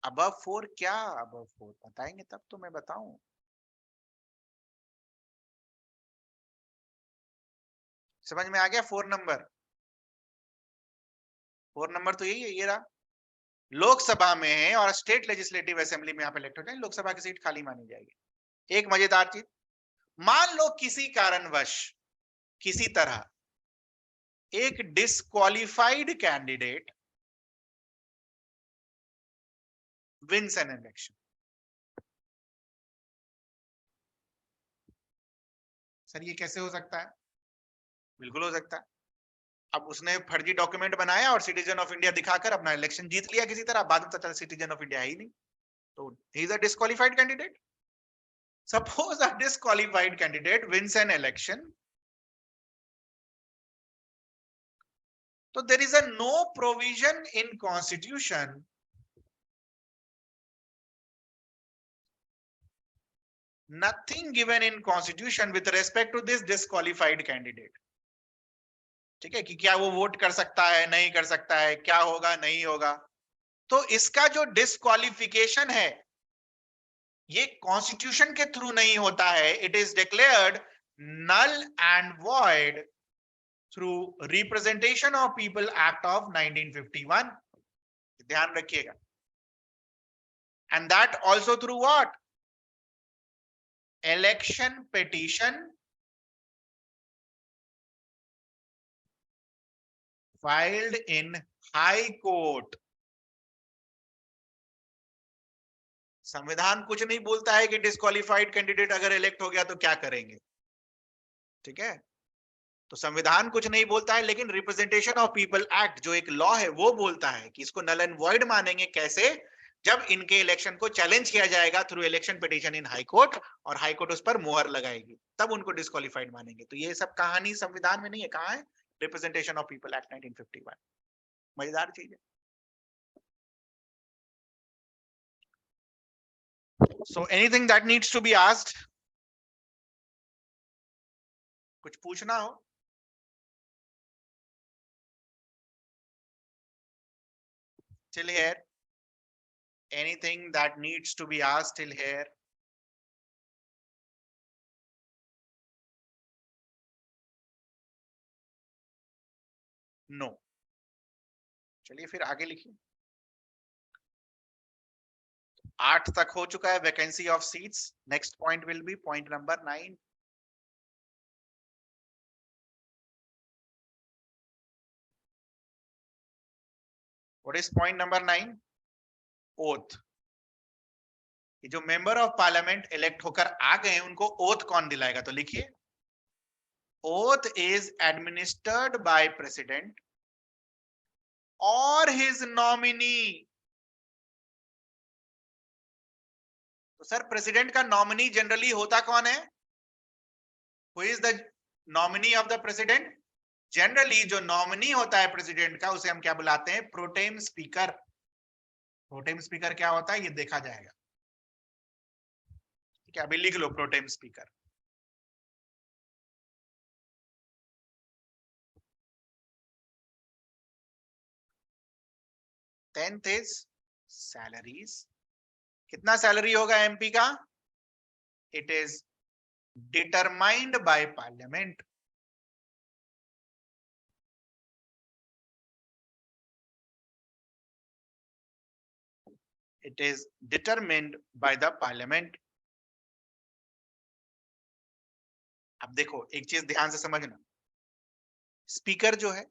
above 4 क्या? above 4 बताएंगे तब तो मैं बताऊं। समझ में आ गया? 4 नंबर, 4 नंबर तो यही है, ये रहा। लोकसभा में है और स्टेट लेजिस्लेटिव असेंबली में आप इलेक्ट हो जाए, लोकसभा की सीट खाली मानी जाएगी। एक मजेदार चीज, मान लो किसी कारणवश, किसी तरह एक disqualified candidate wins an election. Sir ये कैसे हो सकता है? बिल्कुल हो सकता है। अब उसने फर्जी डॉक्यूमेंट बनाया और सिटीजन ऑफ इंडिया दिखाकर अपना इलेक्शन जीत लिया किसी तरह, बाद में पता चला सिटीजन ऑफ इंडिया है ही नहीं, तो he is a disqualified candidate. Suppose a disqualified candidate wins an election, so there is a no provision in constitution nothing given in constitution with respect to this disqualified candidate। ठीक है, कि क्या वो vote कर सकता है, नहीं कर सकता है, क्या होगा, नहीं होगा। तो इसका जो डिस्क्वालिफिकेशन है, ये कॉन्स्टिट्यूशन के थ्रू नहीं होता है, it is declared null and void through representation of people act of 1951। ध्यान रखिएगा। And that also through what? Election petition filed in High Court। संविधान कुछ नहीं बोलता है कि डिस्क्वालिफाइड कैंडिडेट अगर इलेक्ट हो गया तो क्या करेंगे, ठीक है। तो संविधान कुछ नहीं बोलता है, लेकिन रिप्रेजेंटेशन ऑफ पीपल एक्ट जो एक लॉ है वो बोलता है कि इसको नल एंड वॉइड मानेंगे। कैसे? जब इनके इलेक्शन को चैलेंज किया जाएगा थ्रू इलेक्शन पिटीशन इन हाई कोर्ट, और हाई कोर्ट उस पर मोहर लगाएगी, तब उनको डिस्क्वालिफाइड मानेंगे। तो ये सब कहानी संविधान में नहीं है, कहां है? Representation of people act 1951। मजेदार चीज है। So anything that needs to be asked? कुछ पूछना हो? Till here? Anything that needs to be asked till here? नो। चलिए फिर आगे लिखिए। 8 तक हो चुका है vacancy of seats. Next point will be point number 9। What is point number 9? Oath. ये जो मेंबर ऑफ पार्लियामेंट इलेक्ट होकर आ गए उनको ओथ कौन दिलाएगा? तो लिखिए, oath is administered by president और हिज नॉमिनी। तो सर प्रेसिडेंट का नॉमिनी जनरली होता कौन है? Who is the nominee of the president? Generally जो नॉमिनी होता है प्रेसिडेंट का उसे हम क्या बुलाते हैं? Pro tem speaker. प्रोटेम स्पीकर क्या होता है ये देखा जाएगा। ठीक है, अभी लिख लो pro tem speaker. Tenth is salaries. कितना सैलरी होगा एमपी का? It is determined by parliament. It is determined by the parliament. अब देखो एक चीज ध्यान से समझना, स्पीकर जो है,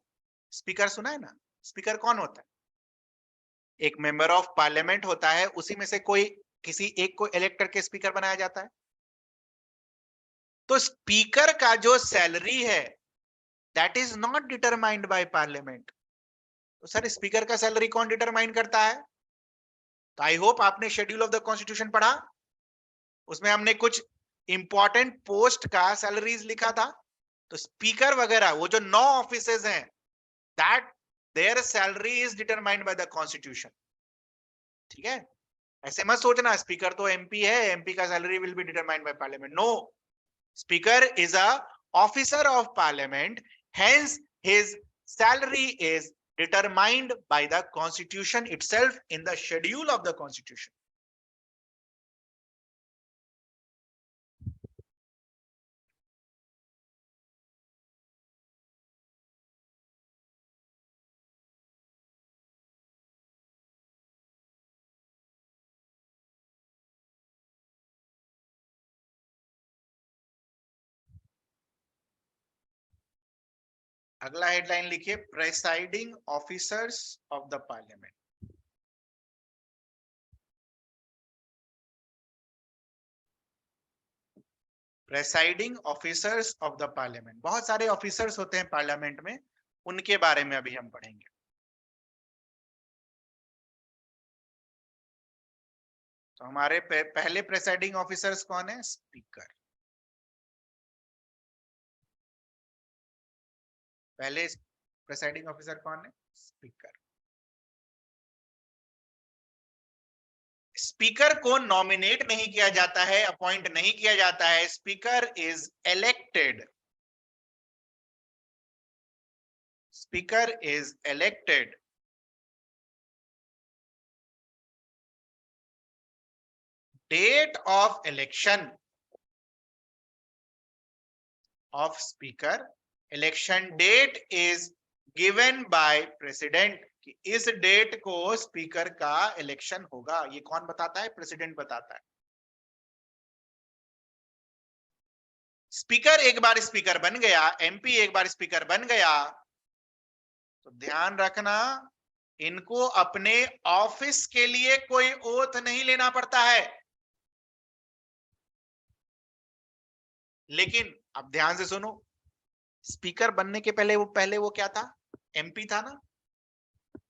स्पीकर सुना है ना? स्पीकर कौन होता है? एक मेंबर ऑफ पार्लियामेंट होता है, उसी में से कोई किसी एक को इलेक्ट करके स्पीकर बनाया जाता है। तो स्पीकर का जो सैलरी है that is not determined by parliament. तो सर स्पीकर का सैलरी कौन डिटरमाइन करता है? तो आई होप आपने शेड्यूल ऑफ द कॉन्स्टिट्यूशन पढ़ा, उसमें हमने कुछ इंपॉर्टेंट पोस्ट का सैलरीज लिखा था। तो स्पीकर वगैरह वो जो 9 ऑफिसेज हैं that there salary is determined by the constitution. ठीक है, ऐसे मत सोचना स्पीकर तो एमपी है, एमपी का salary will be determined by parliament. No, speaker is a officer of parliament, hence his salary is determined by the constitution itself in the schedule of the constitution. अगला headline लिखिए, presiding officers of the parliament. Presiding officers of the parliament, बहुत सारे officers होते हैं parliament में, उनके बारे में अभी हम पढ़ेंगे। तो हमारे पहले प्रेसाइडिंग ऑफिसर्स कौन है? स्पीकर। पहले प्रेसाइडिंग ऑफिसर कौन है? स्पीकर। स्पीकर को नॉमिनेट नहीं किया जाता है, अपॉइंट नहीं किया जाता है, speaker is elected. Speaker is elected date of election of speaker, election date is given by president, कि इस डेट को स्पीकर का इलेक्शन होगा। ये कौन बताता है? प्रेसिडेंट बताता है। स्पीकर एक बार स्पीकर बन गया, एमपी एक बार स्पीकर बन गया, तो ध्यान रखना इनको अपने ऑफिस के लिए कोई ओथ नहीं लेना पड़ता है। लेकिन अब ध्यान से सुनो, स्पीकर बनने के पहले वो क्या था? एमपी था ना।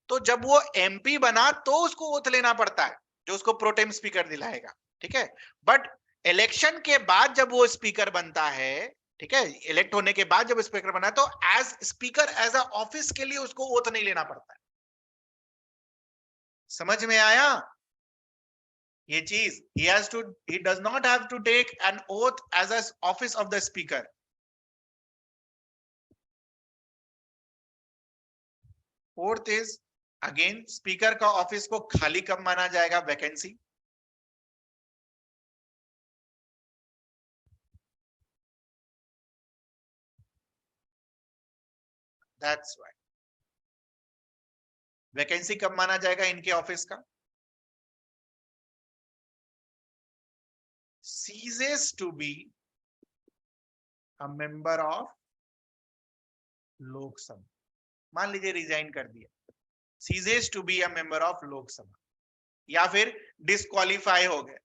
तो जब वो एमपी बना तो उसको ओथ लेना पड़ता है, जो उसको प्रोटेम स्पीकर दिलाएगा। ठीक है, बट इलेक्शन के बाद जब वो स्पीकर बनता है, ठीक है, इलेक्ट होने के बाद जब स्पीकर बना तो as speaker as a office के लिए उसको ओथ नहीं लेना पड़ता है। समझ में आया ये चीज? he does not have to take an oath as an office of the speaker. Fourth is, again speaker का ऑफिस को खाली कब माना जाएगा? वैकेंसी। दैट्स व्हाई वैकेंसी कब माना जाएगा इनके ऑफिस का? ceases to be a member of Lok Sabha. मान लीजिए रिजाइन कर दिया, ceases to be a member of Lok Sabha, या फिर डिस्क्वालीफाई हो गए,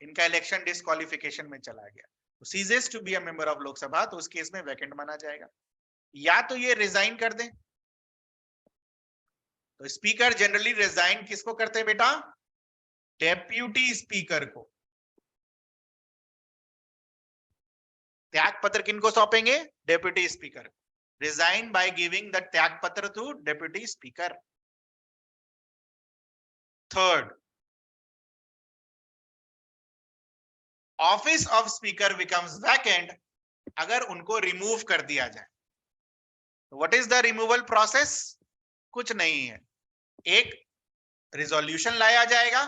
इनका इलेक्शन डिस्क्वालिफिकेशन में चला गया, तो ceases to be a member of Lok Sabha, तो उस केस में वैकेंट माना जाएगा। या तो ये रिजाइन कर दें, तो स्पीकर जनरली रिजाइन किसको करते हैं बेटा? डेप्यूटी स्पीकर को। त्याग पत्र किनको सौंपेंगे? Deputy speaker. Resign by giving the त्याग पत्र to deputy speaker. Third, office of speaker becomes vacant अगर उनको रिमूव कर दिया जाए। What is the removal process? कुछ नहीं है, एक रिजोल्यूशन लाया जाएगा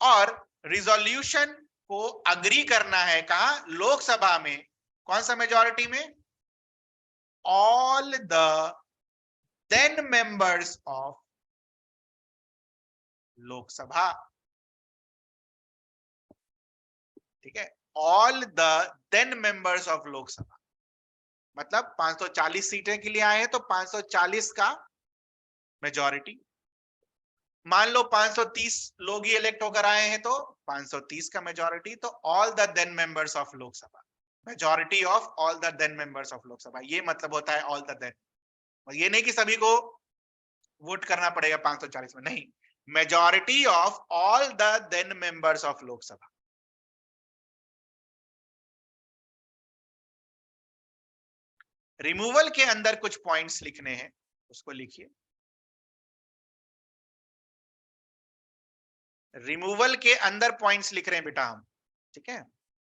और रिजोल्यूशन को अग्री करना है, कहा? लोकसभा में। कौन सा मेजॉरिटी में? All the then members of Lok Sabha. ठीक है, all the then members of Lok Sabha, मतलब 540 सीटें के लिए आए हैं तो 540 का मेजॉरिटी। मान लो 530 लोग ही इलेक्ट होकर आए हैं तो 530 का मेजॉरिटी, तो all the then members of Lok Sabha, majority of all the then members of Lok Sabha, ये मतलब होता है ऑल द देन। ये नहीं कि सभी को वोट करना पड़ेगा 540 में, नहीं, majority of all the then members of Lok Sabha. Removal के अंदर कुछ पॉइंट्स लिखने हैं, उसको लिखिए। रिमूवल के अंदर पॉइंट्स लिख रहे हैं बेटा हम, ठीक है?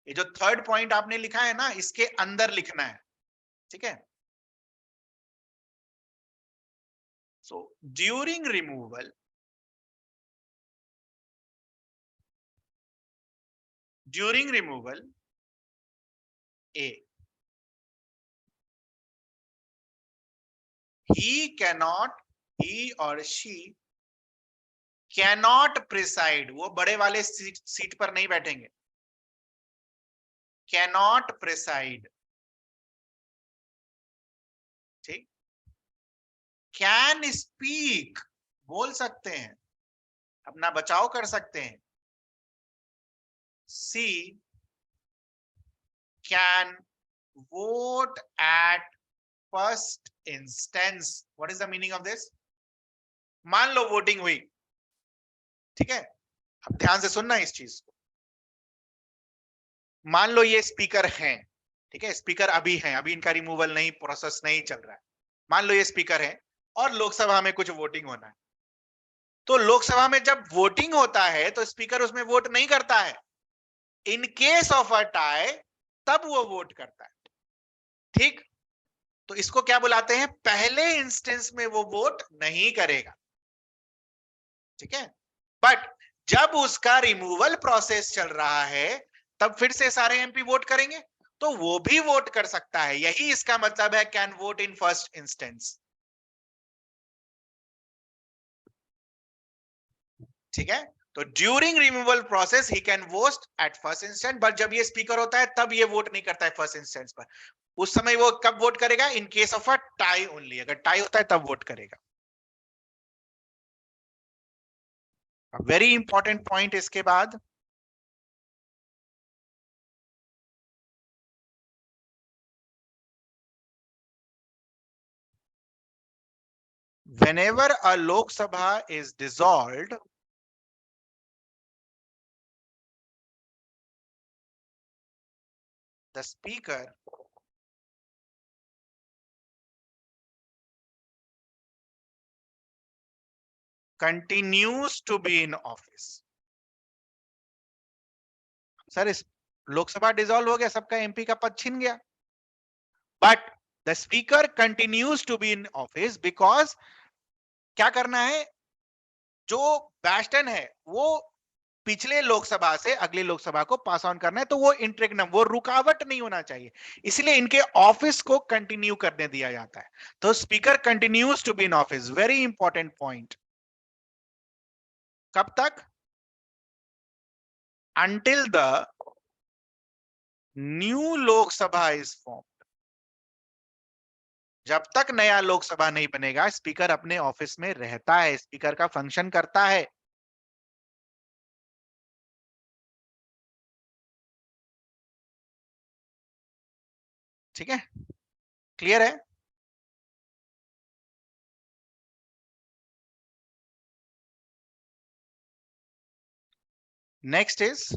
ये जो थर्ड पॉइंट आपने लिखा है ना, इसके अंदर लिखना है, ठीक है? So during removal, A, he or she cannot preside, वो बड़े वाले सीट पर नहीं बैठेंगे, cannot preside, ठीक? can speak, बोल सकते हैं, अपना बचाव कर सकते हैं। C, can vote at first instance. What is the meaning of this? मान लो वोटिंग हुई, ठीक है? अब ध्यान से सुनना इस चीज को। मान लो ये स्पीकर हैं, ठीक है? स्पीकर अभी हैं, अभी इनका रिमूवल नहीं, प्रोसेस नहीं चल रहा है। मान लो ये स्पीकर है और लोकसभा में कुछ वोटिंग होना है, तो लोकसभा में जब वोटिंग होता है तो स्पीकर उसमें वोट नहीं करता है। In case of a tie तब वो वोट करता है, ठीक? तो इसको क्या बुलाते हैं? पहले इंस्टेंस में वो वोट नहीं करेगा, ठीक है? बट जब उसका रिमूवल प्रोसेस चल रहा है तब फिर से सारे एमपी वोट करेंगे, तो वो भी वोट कर सकता है। यही इसका मतलब है can vote in first instance, ठीक है? तो during removal process he can vote at first instance, but जब ये स्पीकर होता है तब ये वोट नहीं करता है फर्स्ट इंस्टेंस पर। उस समय वो कब वोट करेगा? In case of a tie only, अगर टाई होता है तब वोट करेगा। वेरी इंपॉर्टेंट पॉइंट इसके बाद, whenever a Lok Sabha is dissolved, the speaker continues to be in office. Sir इस लोकसभा डिसॉल्व हो गया, सबका एमपी का पद छिन गया, but the speaker continues to be in office because क्या करना है? जो बैस्टन है वो पिछले लोकसभा से अगली लोकसभा को पास ऑन करना है, तो वो इंटरिग्नम, वो रुकावट नहीं होना चाहिए, इसलिए इनके ऑफिस को कंटिन्यू करने दिया जाता है। तो speaker continues to be in office, very important point. कब तक? until the new Lok Sabha is form, जब तक नया लोकसभा नहीं बनेगा स्पीकर अपने ऑफिस में रहता है, स्पीकर का फंक्शन करता है। ठीक है, क्लियर है? Next is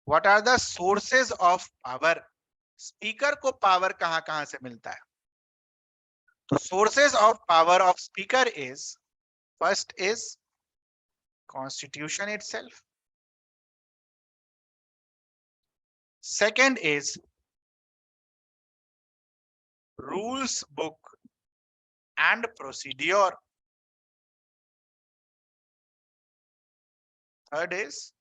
what are the sources of power. Speaker को पावर कहां कहां से मिलता है? तो sources of power of speaker is, first is constitution itself, second is rules book and procedure, third is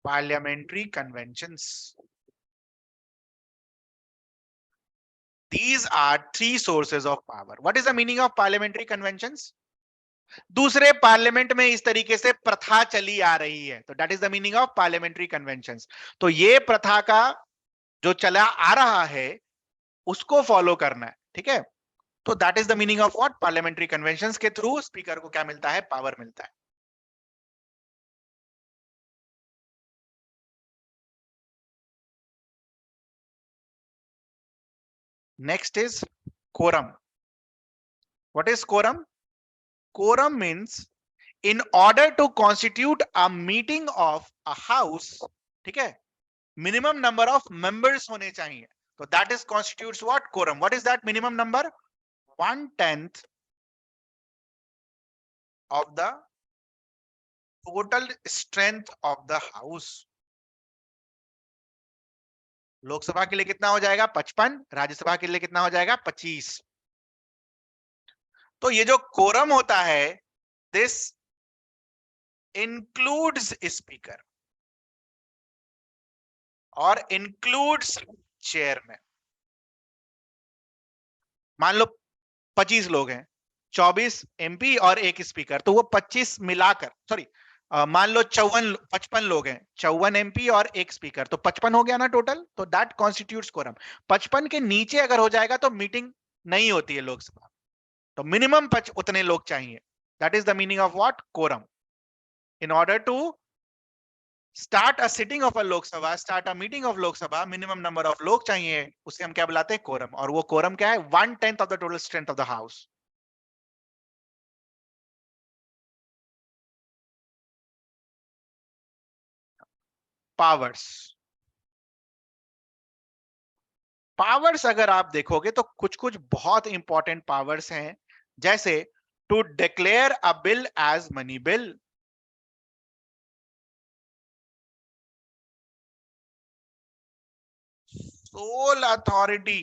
parliamentary conventions. These are three sources of power. What is the meaning of parliamentary conventions? दूसरे parliament में इस तरीके से प्रथा चली आ रही है, तो that is the meaning of parliamentary conventions. तो ये प्रथा का जो चला आ रहा है उसको फॉलो करना है, ठीक है? तो that is the meaning of what? Parliamentary conventions के थ्रू स्पीकर को क्या मिलता है? पावर मिलता है। Next is quorum. What is quorum? Quorum means in order to constitute a meeting of a house, ठीक है, minimum number of members होने चाहिए, तो that is constitutes what? Quorum. What is that minimum number? 1/10 of the total strength of the house. Lok Sabha के लिए कितना हो जाएगा? 55। राज्यसभा के लिए कितना हो जाएगा? 25। तो ये जो कोरम होता है, दिस इंक्लूड्स स्पीकर और इंक्लूड्स चेयरमैन। मान लो 25 लोग हैं, 24 एमपी और एक स्पीकर, तो वो 25 मिलाकर, सॉरी मान लो 55 लोग हैं, 54 एमपी और एक स्पीकर, तो 55 हो गया ना टोटल, तो दैट कॉन्स्टिट्यूट्स कोरम। 55 के नीचे अगर हो जाएगा तो मीटिंग नहीं होती है लोकसभा, तो मिनिमम उतने लोग चाहिए। That is the meaning of what? Quorum. In order to start a sitting of a Lok Sabha, start a meeting of Lok Sabha, minimum number of लोग चाहिए, उसे हम क्या बुलाते हैं? कोरम। और वो कोरम क्या है? 1/10 of the total strength of the house. Powers, powers अगर आप देखोगे तो कुछ कुछ बहुत इंपॉर्टेंट पावर्स हैं, जैसे to declare a bill as money bill, sole authority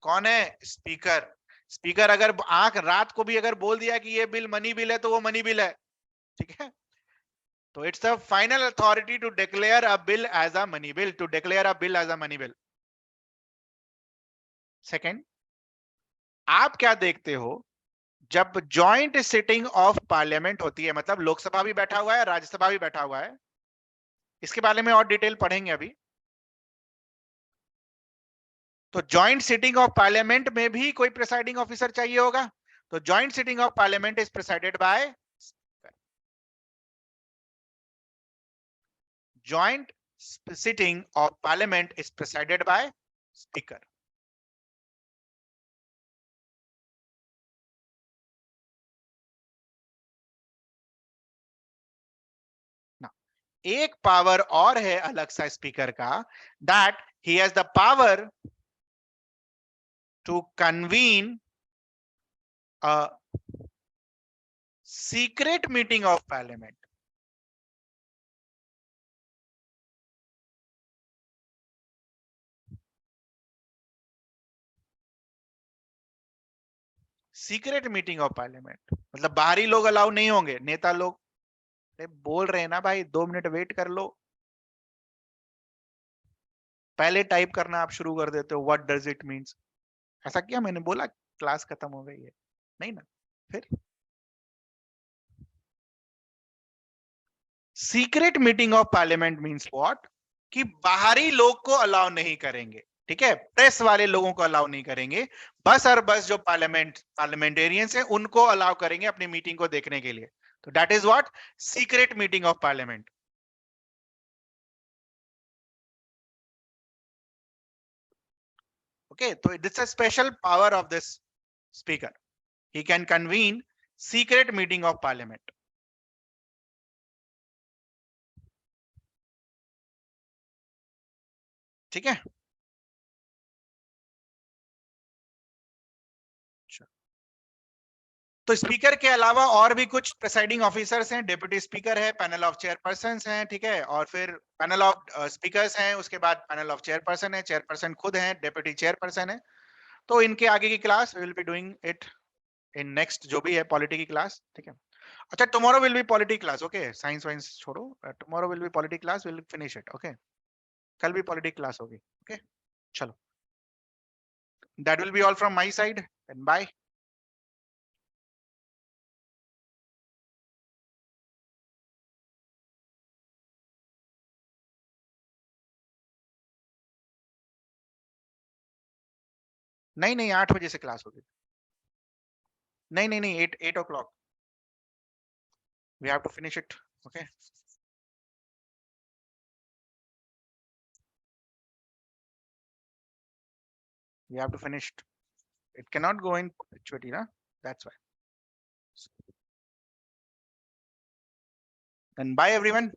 कौन है? स्पीकर। स्पीकर अगर आंख रात को भी अगर बोल दिया कि ये बिल मनी बिल है, तो वो मनी बिल है, ठीक है? तो it's a final authority to declare a bill as a money bill, to declare a bill as a money bill. Second, आप क्या देखते हो जब जॉइंट सिटिंग ऑफ पार्लियामेंट होती है, मतलब लोकसभा भी बैठा हुआ है, राज्यसभा भी बैठा हुआ है, इसके बारे में और डिटेल पढ़ेंगे अभी। तो जॉइंट सिटिंग ऑफ पार्लियामेंट में भी कोई प्रिसाइडिंग ऑफिसर चाहिए होगा, तो joint sitting of parliament is presided bye joint sitting of parliament is presided by speaker. Now, एक पावर और है अलग सा स्पीकर का, that he has the power to convene a secret meeting of parliament. Secret meeting of parliament मतलब बाहरी लोग allow नहीं होंगे, नेता लोग बोल रहे हैं ना भाई 2 मिनट वेट कर लो, पहले टाइप करना आप शुरू कर देते हो व्हाट डज इट मीन्स। ऐसा क्या मैंने बोला क्लास खत्म हो गई है? नहीं ना। फिर secret meeting of parliament means what, कि बाहरी लोग को अलाउ नहीं करेंगे, ठीक है, प्रेस वाले लोगों को अलाउ नहीं करेंगे, बस और बस जो पार्लियामेंटेरियंस हैं उनको अलाउ करेंगे अपनी मीटिंग को देखने के लिए। तो that is what secret meeting of parliament. Okay, so it's a special power of this speaker. He can convene secret meeting of parliament. ठीक है, तो स्पीकर के अलावा और भी कुछ प्रिसाइडिंग ऑफिसर्स हैं, डिप्टी स्पीकर है, पैनल ऑफ चेयरपर्सन हैं, ठीक है, और फिर पैनल ऑफ स्पीकर्स हैं, उसके बाद पैनल ऑफ चेयरपर्सन है, चेयरपर्सन खुद है, डिप्टी चेयरपर्सन है। तो इनके आगे की class we will be doing it in next जो भी है पॉलिटी की क्लास, ठीक है। अच्छा, tomorrow will be polity class, okay, science वाइंस छोड़ो, tomorrow will be polity class, will finish it, okay. कल भी पॉलिटी क्लास होगी, ओके। चलो, that will be all from my side and bye. नहीं नहीं, 8 बजे से क्लास होगी। नहीं नहीं नहीं, 8 o'clock we have to finish it, okay। We have to finish it. It cannot go in perpetuity, na? That's why. And bye everyone.